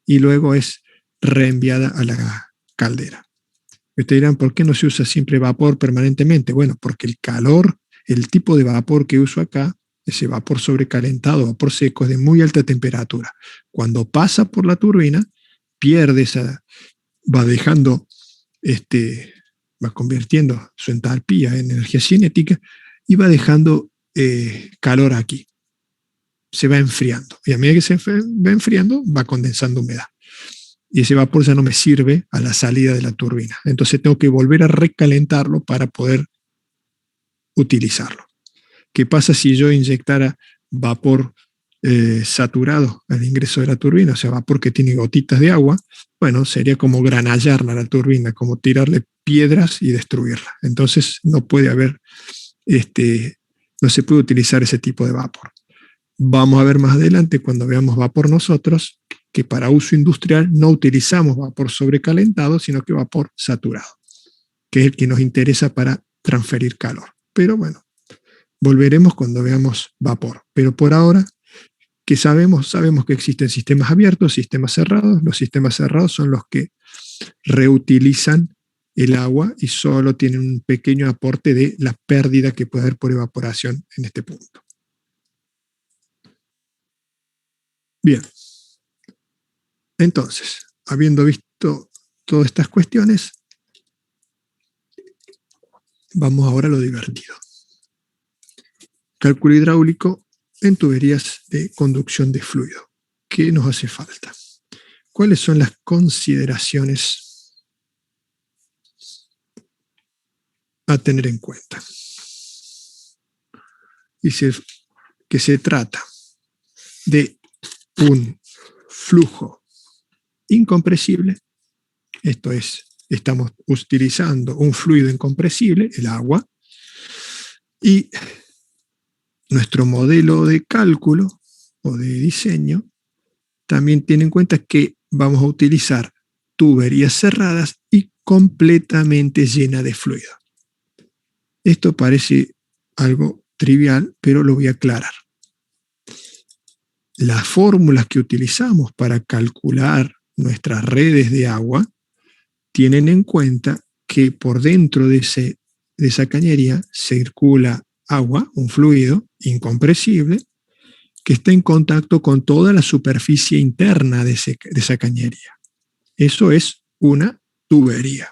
y luego es reenviada a la caldera. Ustedes dirán, ¿por qué no se usa siempre vapor permanentemente? Bueno, porque el calor, el tipo de vapor que uso acá, ese vapor sobrecalentado, vapor seco, es de muy alta temperatura. Cuando pasa por la turbina, pierde va dejando, va convirtiendo su entalpía en energía cinética y va dejando calor aquí. Se va enfriando. Y a medida que se va enfriando, va condensando humedad. Y ese vapor ya no me sirve a la salida de la turbina. Entonces tengo que volver a recalentarlo para poder utilizarlo. ¿Qué pasa si yo inyectara vapor saturado al ingreso de la turbina? O sea, vapor que tiene gotitas de agua. Bueno, sería como granallarla a la turbina, como tirarle piedras y destruirla. Entonces no puede haber, no se puede utilizar ese tipo de vapor. Vamos a ver más adelante, cuando veamos vapor nosotros, que para uso industrial no utilizamos vapor sobrecalentado, sino que vapor saturado, que es el que nos interesa para transferir calor. Pero bueno, volveremos cuando veamos vapor. Pero por ahora, ¿qué sabemos? Sabemos que existen sistemas abiertos, sistemas cerrados. Los sistemas cerrados son los que reutilizan el agua y solo tienen un pequeño aporte de la pérdida que puede haber por evaporación en este punto. Bien. Entonces, habiendo visto todas estas cuestiones, vamos ahora a lo divertido. Cálculo hidráulico en tuberías de conducción de fluido. ¿Qué nos hace falta? ¿Cuáles son las consideraciones a tener en cuenta? Dice que se trata de un flujo incompresible, esto es, estamos utilizando un fluido incompresible, el agua, y nuestro modelo de cálculo o de diseño también tiene en cuenta que vamos a utilizar tuberías cerradas y completamente llenas de fluido. Esto parece algo trivial, pero lo voy a aclarar. Las fórmulas que utilizamos para calcular nuestras redes de agua tienen en cuenta que por dentro de esa cañería circula agua, un fluido incompresible, que está en contacto con toda la superficie interna de esa cañería. Eso es una tubería.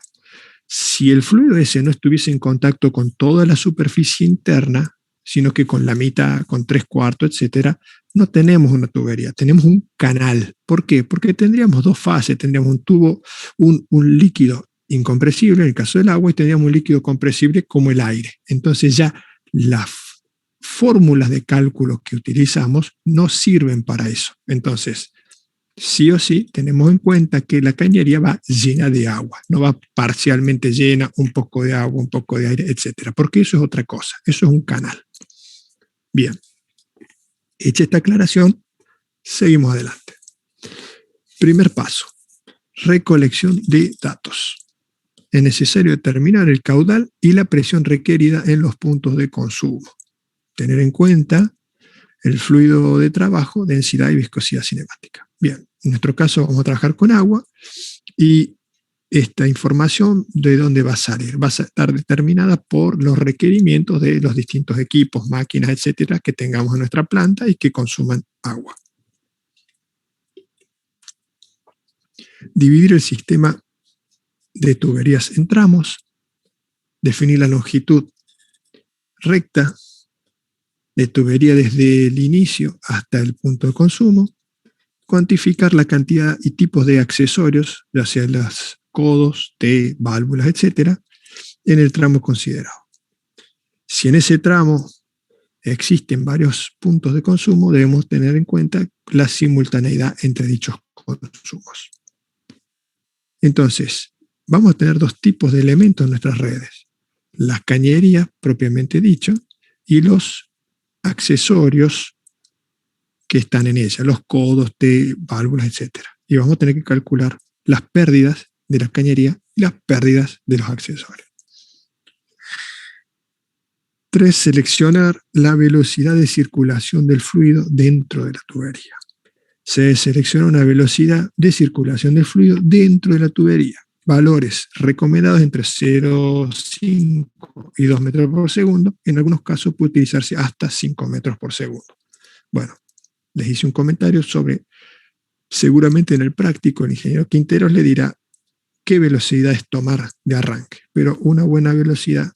Si el fluido ese no estuviese en contacto con toda la superficie interna, sino que con la mitad, con 3/4, etcétera, no tenemos una tubería, tenemos un canal. ¿Por qué? Porque tendríamos dos fases, tendríamos un tubo, un líquido incompresible, en el caso del agua, y tendríamos un líquido compresible como el aire. Entonces ya las fórmulas de cálculo que utilizamos no sirven para eso. Entonces, sí o sí, tenemos en cuenta que la cañería va llena de agua, no va parcialmente llena, un poco de agua, un poco de aire, etcétera, porque eso es otra cosa, eso es un canal. Bien, hecha esta aclaración, seguimos adelante. Primer paso, recolección de datos. Es necesario determinar el caudal y la presión requerida en los puntos de consumo. Tener en cuenta el fluido de trabajo, densidad y viscosidad cinemática. Bien, en nuestro caso vamos a trabajar con agua y esta información, ¿de dónde va a salir? Va a estar determinada por los requerimientos de los distintos equipos, máquinas, etcétera, que tengamos en nuestra planta y que consuman agua. Dividir el sistema de tuberías en tramos, definir la longitud recta de tubería desde el inicio hasta el punto de consumo, cuantificar la cantidad y tipos de accesorios, ya sea los codos, T, válvulas, etcétera, en el tramo considerado. Si en ese tramo existen varios puntos de consumo, debemos tener en cuenta la simultaneidad entre dichos consumos. Entonces, vamos a tener dos tipos de elementos en nuestras redes. Las cañerías, propiamente dicho, y los accesorios que están en ella, los codos, T, válvulas, etcétera. Y vamos a tener que calcular las pérdidas de la cañería y las pérdidas de los accesorios. 3. Seleccionar la velocidad de circulación del fluido dentro de la tubería. Se selecciona una velocidad de circulación del fluido dentro de la tubería. valores recomendados entre 0,5 y 2 metros por segundo. En algunos casos puede utilizarse hasta 5 metros por segundo. Bueno, les hice un comentario sobre, seguramente en el práctico, el ingeniero Quinteros le dirá qué velocidades tomar de arranque, pero una buena velocidad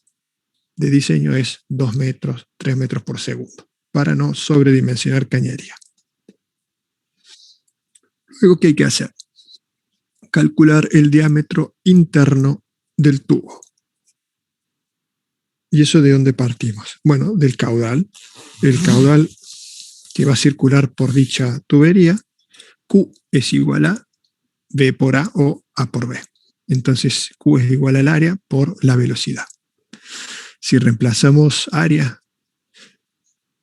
de diseño es 2 metros, 3 metros por segundo, para no sobredimensionar cañería. Luego, ¿qué hay que hacer? Calcular el diámetro interno del tubo. ¿Y eso de dónde partimos? Bueno, del caudal. El caudal que va a circular por dicha tubería, Q es igual a B por A o A por B. Entonces, Q es igual al área por la velocidad. Si reemplazamos área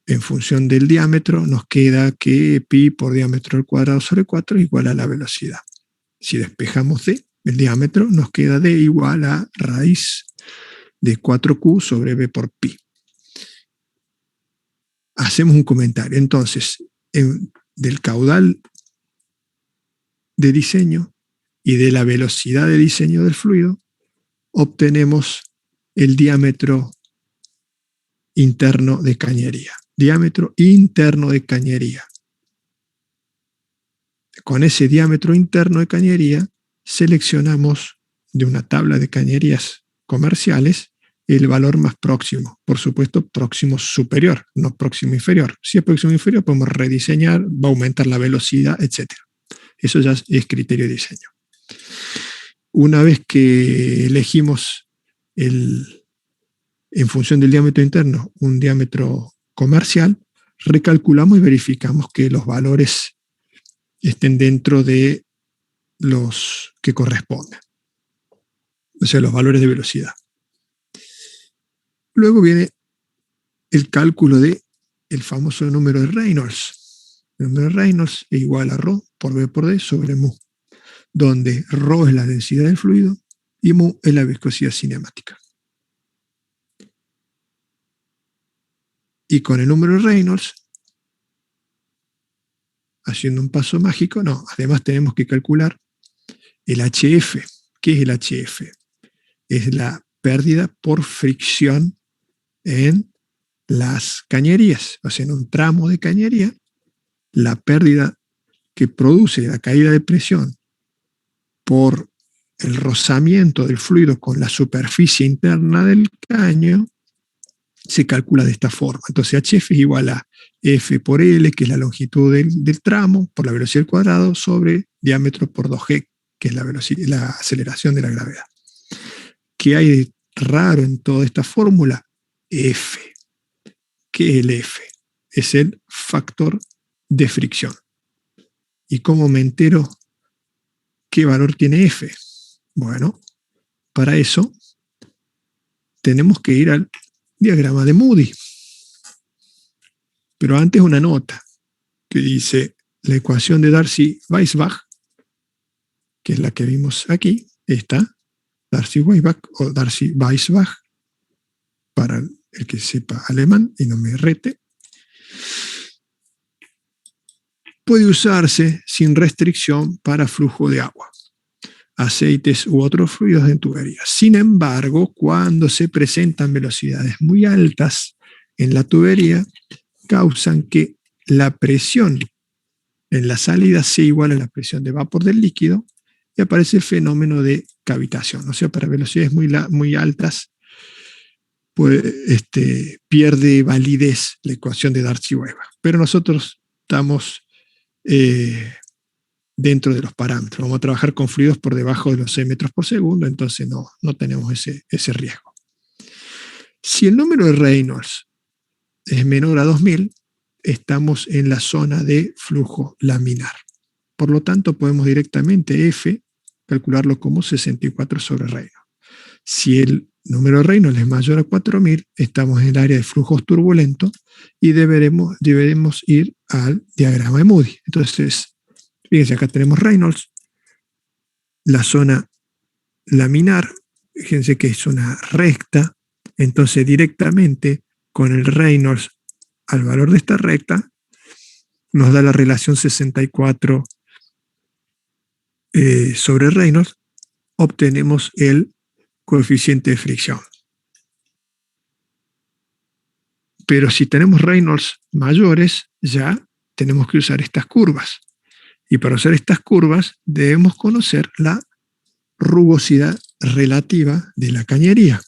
en función del diámetro, nos queda que pi por diámetro al cuadrado sobre 4 es igual a la velocidad. Si despejamos D, el diámetro, nos queda D igual a raíz de 4Q sobre B por pi. Hacemos un comentario. Entonces, del caudal de diseño y de la velocidad de diseño del fluido, obtenemos el diámetro interno de cañería. Diámetro interno de cañería. Con ese diámetro interno de cañería, seleccionamos de una tabla de cañerías comerciales el valor más próximo. Por supuesto, próximo superior, no próximo inferior. Si es próximo inferior, podemos rediseñar, va a aumentar la velocidad, etc. Eso ya es criterio de diseño. Una vez que elegimos en función del diámetro interno un diámetro comercial, recalculamos y verificamos que los valores estén dentro de los que corresponden, o sea, los valores de velocidad. Luego viene el cálculo del famoso número de Reynolds. El número de Reynolds es igual a ρ por B por D sobre mu, donde ρ es la densidad del fluido y mu es la viscosidad cinemática. Y con el número de Reynolds, haciendo un paso mágico, no, además tenemos que calcular el HF. ¿Qué es el HF? Es la pérdida por fricción en las cañerías, o sea, en un tramo de cañería, la pérdida que produce la caída de presión por el rozamiento del fluido con la superficie interna del caño se calcula de esta forma. Entonces HF es igual a F por L, que es la longitud del tramo, por la velocidad al cuadrado, sobre diámetro por 2G, que es la aceleración de la gravedad. ¿Qué hay de raro en toda esta fórmula? F. ¿Qué es el F? Es el factor de fricción. ¿Y cómo me entero qué valor tiene F? Bueno, para eso tenemos que ir al diagrama de Moody. Pero antes una nota que dice la ecuación de Darcy-Weisbach, que es la que vimos aquí, esta, Darcy-Weisbach o Darcy-Weisbach, para el que sepa alemán y no me rete, puede usarse sin restricción para flujo de agua, aceites u otros fluidos en tubería. Sin embargo, cuando se presentan velocidades muy altas en la tubería, causan que la presión en la salida sea igual a la presión de vapor del líquido y aparece el fenómeno de cavitación. O sea, para velocidades muy altas pues, pierde validez la ecuación de Darcy-Weisbach. Pero nosotros estamos dentro de los parámetros. Vamos a trabajar con fluidos por debajo de los 6 metros por segundo, entonces no tenemos ese riesgo. Si el número de Reynolds es menor a 2000, estamos en la zona de flujo laminar. Por lo tanto, podemos directamente F calcularlo como 64 sobre Reynolds. Si el número de Reynolds es mayor a 4000, estamos en el área de flujos turbulentos y deberemos ir al diagrama de Moody. Entonces, fíjense, acá tenemos Reynolds, la zona laminar, fíjense que es una recta, entonces directamente con el Reynolds al valor de esta recta nos da la relación 64 sobre Reynolds, obtenemos el coeficiente de fricción. Pero si tenemos Reynolds mayores, ya tenemos que usar estas curvas. Y para usar estas curvas debemos conocer la rugosidad relativa de la cañería.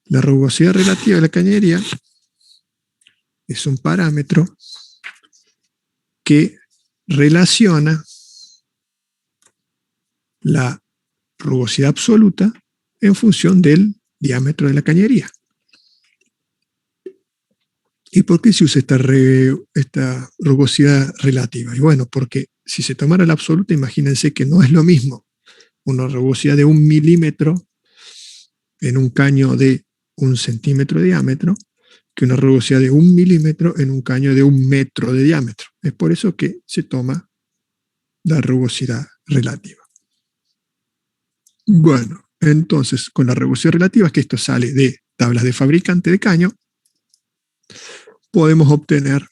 La rugosidad relativa de la cañería es un parámetro que relaciona la rugosidad absoluta en función del diámetro de la cañería. ¿Y por qué se usa esta rugosidad relativa? Y bueno, porque si se tomara la absoluta, imagínense que no es lo mismo una rugosidad de 1 milímetro en un caño de 1 centímetro de diámetro que una rugosidad de 1 milímetro en un caño de 1 metro de diámetro. Es por eso que se toma la rugosidad relativa. Bueno, entonces, con la rugosidad relativa, que esto sale de tablas de fabricante de caño, podemos obtener,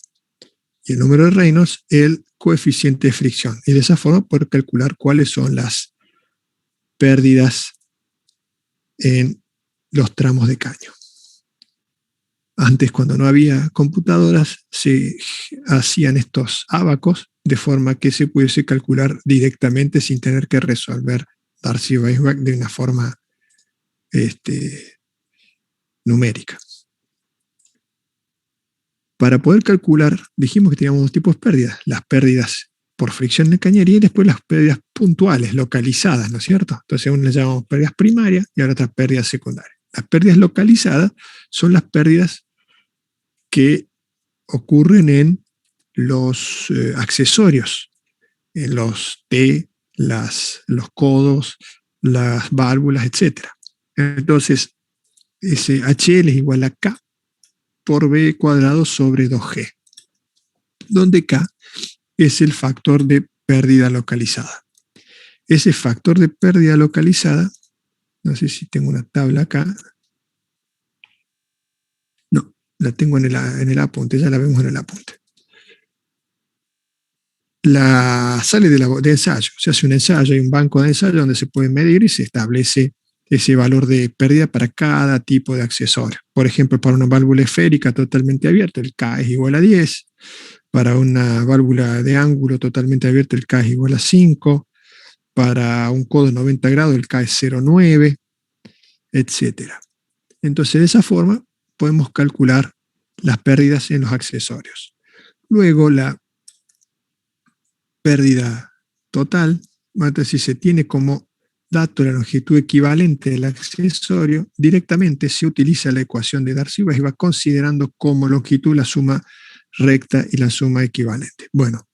y el número de Reynolds, el coeficiente de fricción. Y de esa forma poder calcular cuáles son las pérdidas en los tramos de caño. Antes, cuando no había computadoras, se hacían estos ábacos de forma que se pudiese calcular directamente sin tener que resolver Darcy-Weisbach de una forma numérica. Para poder calcular, dijimos que teníamos dos tipos de pérdidas. Las pérdidas por fricción de cañería y después las pérdidas puntuales, localizadas, ¿no es cierto? Entonces, una las llamamos pérdidas primarias y ahora otras pérdidas secundarias. Las pérdidas localizadas son las pérdidas que ocurren en los accesorios, en los T, los codos, las válvulas, etc. Entonces, ese HL es igual a K por B cuadrado sobre 2G, donde K es el factor de pérdida localizada. Ese factor de pérdida localizada, no sé si tengo una tabla acá, no, la tengo en el apunte, ya la vemos en el apunte. Sale de ensayo, se hace un ensayo, hay un banco de ensayo donde se puede medir y se establece ese valor de pérdida para cada tipo de accesorio. Por ejemplo, para una válvula esférica totalmente abierta, el K es igual a 10. Para una válvula de ángulo totalmente abierta, el K es igual a 5. Para un codo de 90 grados, el K es 0,9, etc. Entonces, de esa forma, podemos calcular las pérdidas en los accesorios. Luego, la pérdida total, si se tiene como dato la longitud equivalente del accesorio, directamente se utiliza la ecuación de Darcy-Weisbach considerando como longitud la suma recta y la suma equivalente. Bueno,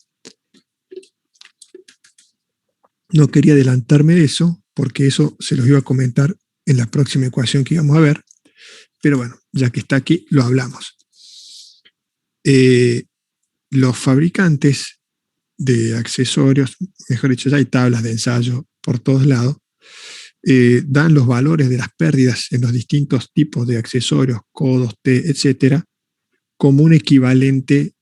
no quería adelantarme de eso, porque eso se los iba a comentar en la próxima ecuación que íbamos a ver, pero bueno, ya que está aquí, lo hablamos. Los fabricantes de accesorios, mejor dicho, ya hay tablas de ensayo por todos lados, dan los valores de las pérdidas en los distintos tipos de accesorios, codos, T, etcétera, como un equivalente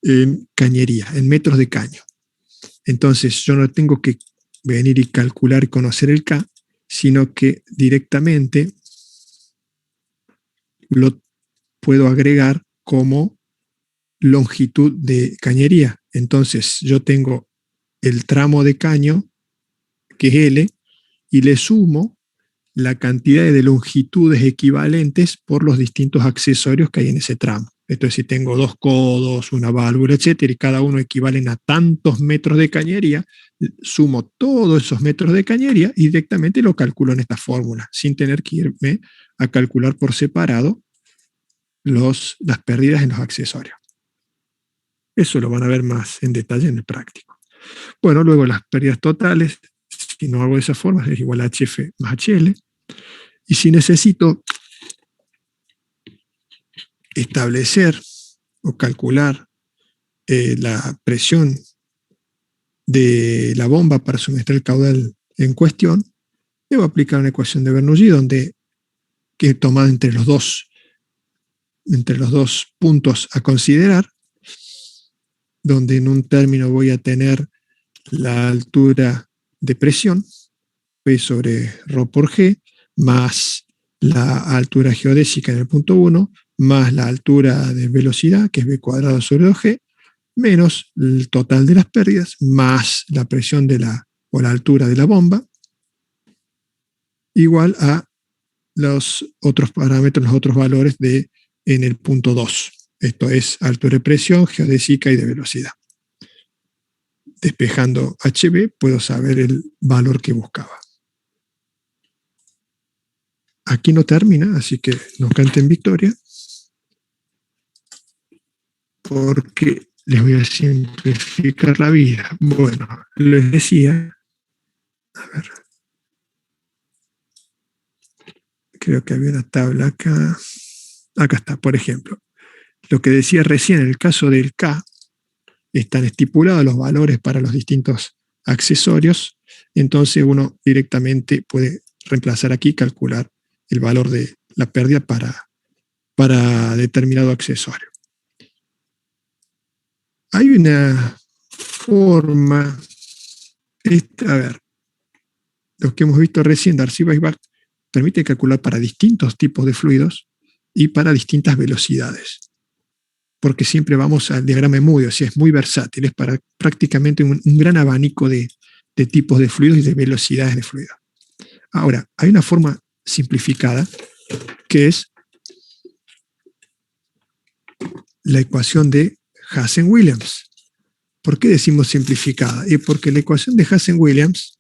en cañería, en metros de caño. Entonces, yo no tengo que venir y calcular y conocer el K, sino que directamente lo puedo agregar como longitud de cañería. Entonces, yo tengo el tramo de caño, que es L, y le sumo la cantidad de longitudes equivalentes por los distintos accesorios que hay en ese tramo. Entonces, si tengo 2 codos, una válvula, etcétera, y cada uno equivalen a tantos metros de cañería, sumo todos esos metros de cañería y directamente lo calculo en esta fórmula, sin tener que irme a calcular por separado las pérdidas en los accesorios. Eso lo van a ver más en detalle en el práctico. Bueno, luego las pérdidas totales, si no hago de esa forma, es igual a HF más HL. Y si necesito establecer o calcular la presión de la bomba para suministrar el caudal en cuestión, debo aplicar una ecuación de Bernoulli que he tomado entre los dos puntos a considerar, donde en un término voy a tener la altura de presión P sobre ρ por G, más la altura geodésica en el punto 1, más la altura de velocidad, que es B cuadrado sobre 2G, menos el total de las pérdidas, más la presión o la altura de la bomba, igual a los otros parámetros, los otros valores en el punto 2. Esto es altura de presión, geodésica y de velocidad. Despejando HB puedo saber el valor que buscaba. Aquí no termina, así que no canten victoria, porque les voy a simplificar la vida. Bueno, les decía, a ver, creo que había una tabla acá. Acá está, por ejemplo. Lo que decía recién, en el caso del K, están estipulados los valores para los distintos accesorios, entonces uno directamente puede reemplazar aquí y calcular el valor de la pérdida para determinado accesorio. Hay una forma, a ver, lo que hemos visto recién, Darcy-Weisbach permite calcular para distintos tipos de fluidos y para distintas velocidades, porque siempre vamos al diagrama de Moody, o sea, es muy versátil, es para prácticamente un gran abanico de tipos de fluidos y de velocidades de fluido. Ahora, hay una forma simplificada que es la ecuación de Hazen-Williams. ¿Por qué decimos simplificada? Y porque la ecuación de Hazen-Williams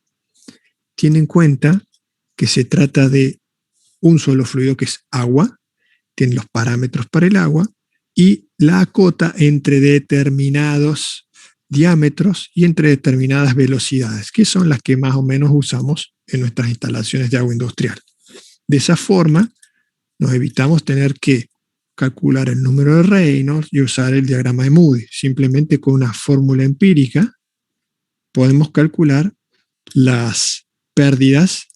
tiene en cuenta que se trata de un solo fluido que es agua, tiene los parámetros para el agua, y la acota entre determinados diámetros y entre determinadas velocidades, que son las que más o menos usamos en nuestras instalaciones de agua industrial. De esa forma, nos evitamos tener que calcular el número de Reynolds y usar el diagrama de Moody. Simplemente con una fórmula empírica podemos calcular las pérdidas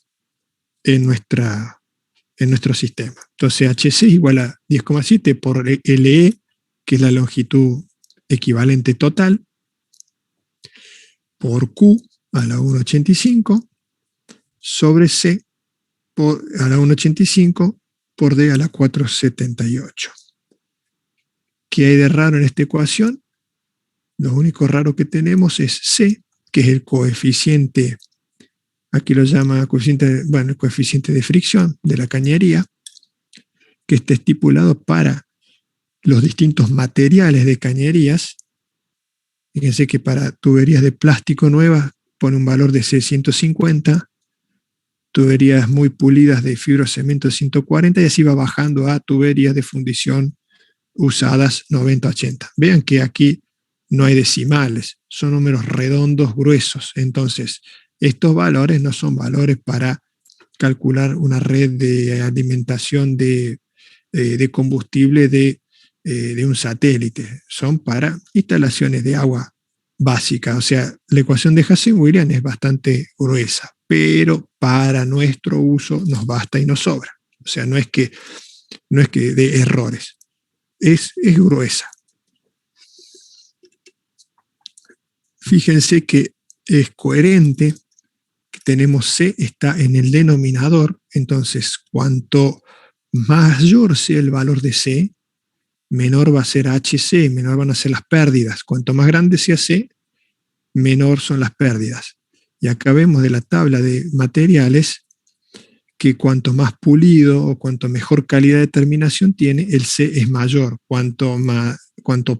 en nuestro sistema. Entonces, HC es igual a 10,7 por LE, que es la longitud equivalente total, por Q a la 1,85, sobre C a la 1,85 por D a la 4,78. ¿Qué hay de raro en esta ecuación? Lo único raro que tenemos es C, que es el coeficiente, aquí lo llama el coeficiente de fricción de la cañería, que está estipulado para los distintos materiales de cañerías. Fíjense que para tuberías de plástico nuevas pone un valor de C150, tuberías muy pulidas de fibrocemento 140, y así va bajando a tuberías de fundición usadas 90-80. Vean que aquí no hay decimales, son números redondos, gruesos. Entonces, estos valores no son valores para calcular una red de alimentación de combustible de un satélite, son para instalaciones de agua básica. O sea, la ecuación de Hazen-Williams es bastante gruesa, pero para nuestro uso nos basta y nos sobra. O sea, no es que de errores, es gruesa. Fíjense que es coherente, que tenemos C está en el denominador, entonces cuanto mayor sea el valor de C, menor va a ser HC, menor van a ser las pérdidas. Cuanto más grande sea C, menor son las pérdidas. Y acá vemos de la tabla de materiales que cuanto más pulido o cuanto mejor calidad de terminación tiene, el C es mayor. Cuanto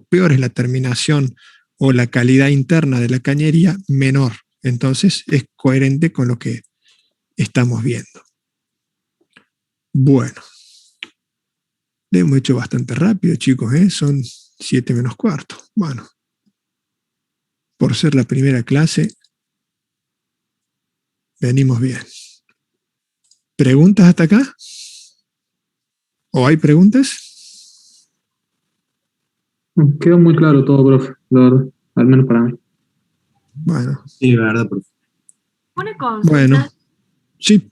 peor es la terminación o la calidad interna de la cañería, menor. Entonces es coherente con lo que estamos viendo. Bueno, le hemos hecho bastante rápido, chicos, ¿eh? Son 7 menos cuarto. Bueno, por ser la primera clase, venimos bien. ¿Preguntas hasta acá? ¿O hay preguntas? Quedó muy claro todo, profe, la verdad, al menos para mí. Bueno. Sí, la verdad, profe. Una consulta. Bueno, sí.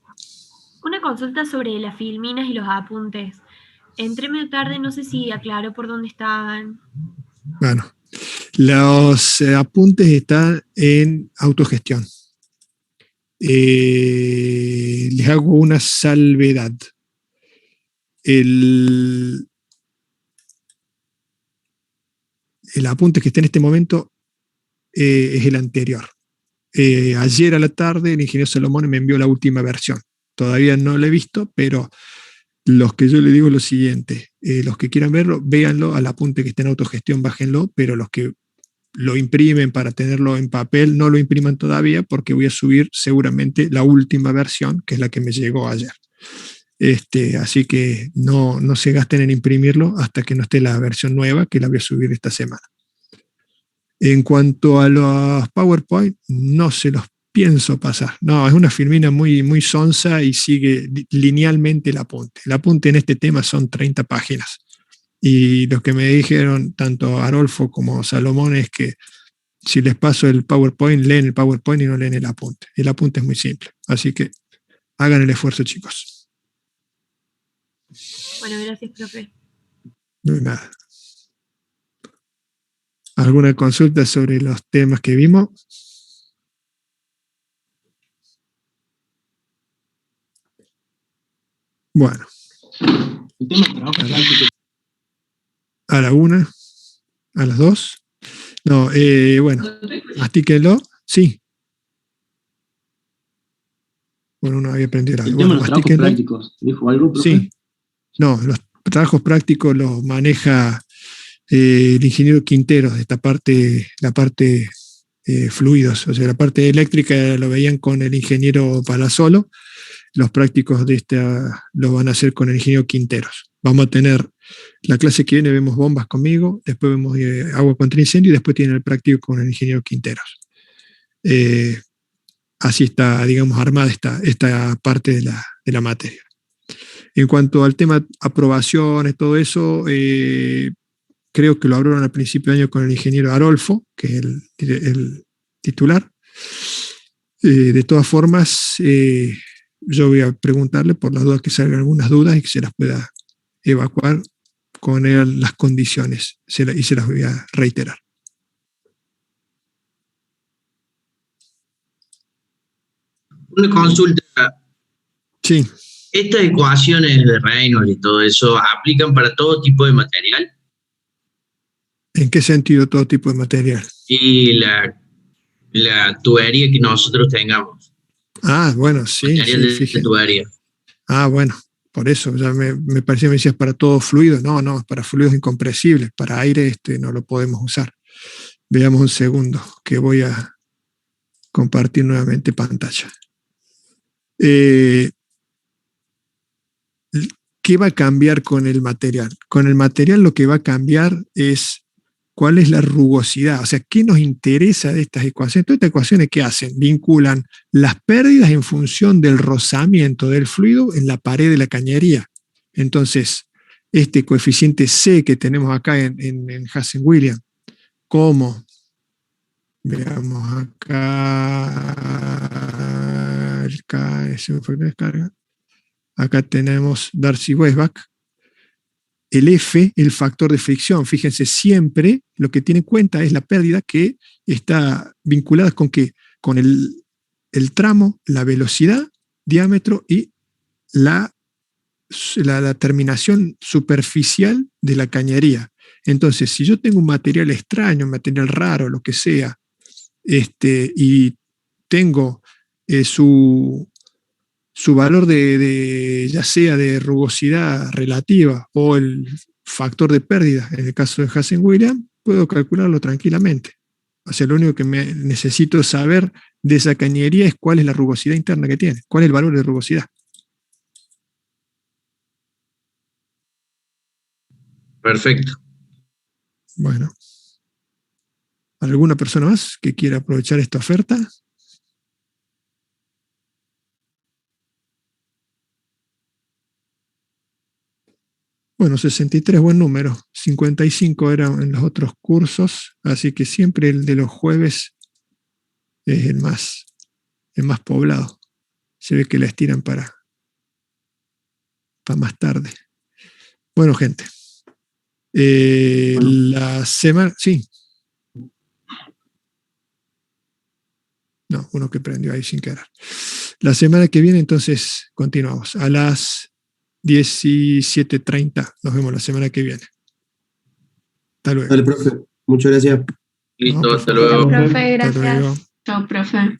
Una consulta sobre las filminas y los apuntes. Entré medio tarde, no sé si aclaró por dónde estaban. Bueno, los apuntes están en autogestión. Les hago una salvedad. El apunte que está en este momento es el anterior. Ayer a la tarde el ingeniero Salomón me envió la última versión. Todavía no la he visto, pero los que yo le digo es lo siguiente, los que quieran verlo, véanlo, al apunte que está en autogestión, bájenlo, pero los que lo imprimen para tenerlo en papel, no lo impriman todavía porque voy a subir seguramente la última versión, que es la que me llegó ayer. Así que no se gasten en imprimirlo hasta que no esté la versión nueva, que la voy a subir esta semana. En cuanto a los PowerPoint, no se los pienso pasar. No, es una filmina muy, muy sonsa y sigue linealmente el apunte. El apunte en este tema son 30 páginas. Y lo que me dijeron tanto Arolfo como Salomón es que si les paso el PowerPoint, leen el PowerPoint y no leen el apunte. El apunte es muy simple. Así que hagan el esfuerzo, chicos. Bueno, gracias, profe. No hay nada. ¿Alguna consulta sobre los temas que vimos? Bueno. El tema de trabajo práctico. A la 1, a las 2. No, bueno, mastíquenlo. Sí. Bueno, uno había aprendido algo. El tema de Bueno, los trabajos prácticos. ¿Dijo algo, profe? Sí. No, los trabajos prácticos los maneja el ingeniero Quinteros, de esta parte, la parte fluidos, o sea, la parte eléctrica lo veían con el ingeniero Palazzolo, los prácticos de esta lo van a hacer con el ingeniero Quinteros. Vamos a tener la clase que viene, vemos bombas conmigo, después vemos agua contra incendio y después tiene el práctico con el ingeniero Quinteros. Así está, digamos, armada esta parte de la materia. En cuanto al tema aprobaciones, todo eso, creo que lo hablaron al principio de año con el ingeniero Arolfo, que es el titular. De todas formas, yo voy a preguntarle por las dudas que salgan algunas dudas y que se las pueda evacuar con él las condiciones y se las voy a reiterar. Una consulta. Sí. ¿Estas ecuaciones de Reynolds y todo eso aplican para todo tipo de material? ¿En qué sentido todo tipo de material? Y la tubería que nosotros tengamos. Ah, bueno, sí. Material sí, de tubería. Ah, bueno, por eso, ya me parecía que me decías para todo fluido. No, para fluidos incompresibles, para aire no lo podemos usar. Veamos un segundo, que voy a compartir nuevamente pantalla. ¿Qué va a cambiar con el material? Con el material lo que va a cambiar es cuál es la rugosidad, o sea, ¿qué nos interesa de estas ecuaciones? Todas estas ecuaciones, ¿qué hacen? Vinculan las pérdidas en función del rozamiento del fluido en la pared de la cañería. Entonces, este coeficiente C que tenemos acá en Hazen-Williams, ¿cómo? Veamos acá, acá tenemos Darcy-Weisbach, el F, el factor de fricción. Fíjense, siempre lo que tiene en cuenta es la pérdida que está vinculada con el tramo, la velocidad, diámetro y la terminación superficial de la cañería. Entonces, si yo tengo un material extraño, un material raro, lo que sea, y tengo su valor ya sea de rugosidad relativa o el factor de pérdida, en el caso de Hazen-Williams, puedo calcularlo tranquilamente. O sea, lo único que necesito saber de esa cañería es cuál es la rugosidad interna que tiene, cuál es el valor de rugosidad. Perfecto. Bueno. ¿Alguna persona más que quiera aprovechar esta oferta? Bueno, 63, buen número. 55 eran en los otros cursos, así que siempre el de los jueves es el más poblado. Se ve que la estiran para más tarde. Bueno, gente. La semana... Sí. No, uno que prendió ahí sin querer. La semana que viene entonces continuamos a las 17:30. Nos vemos la semana que viene. Hasta luego. Dale, profe. Muchas gracias. Listo, No, por hasta favor. luego. Profe, Hasta luego. gracias. Chao, profe.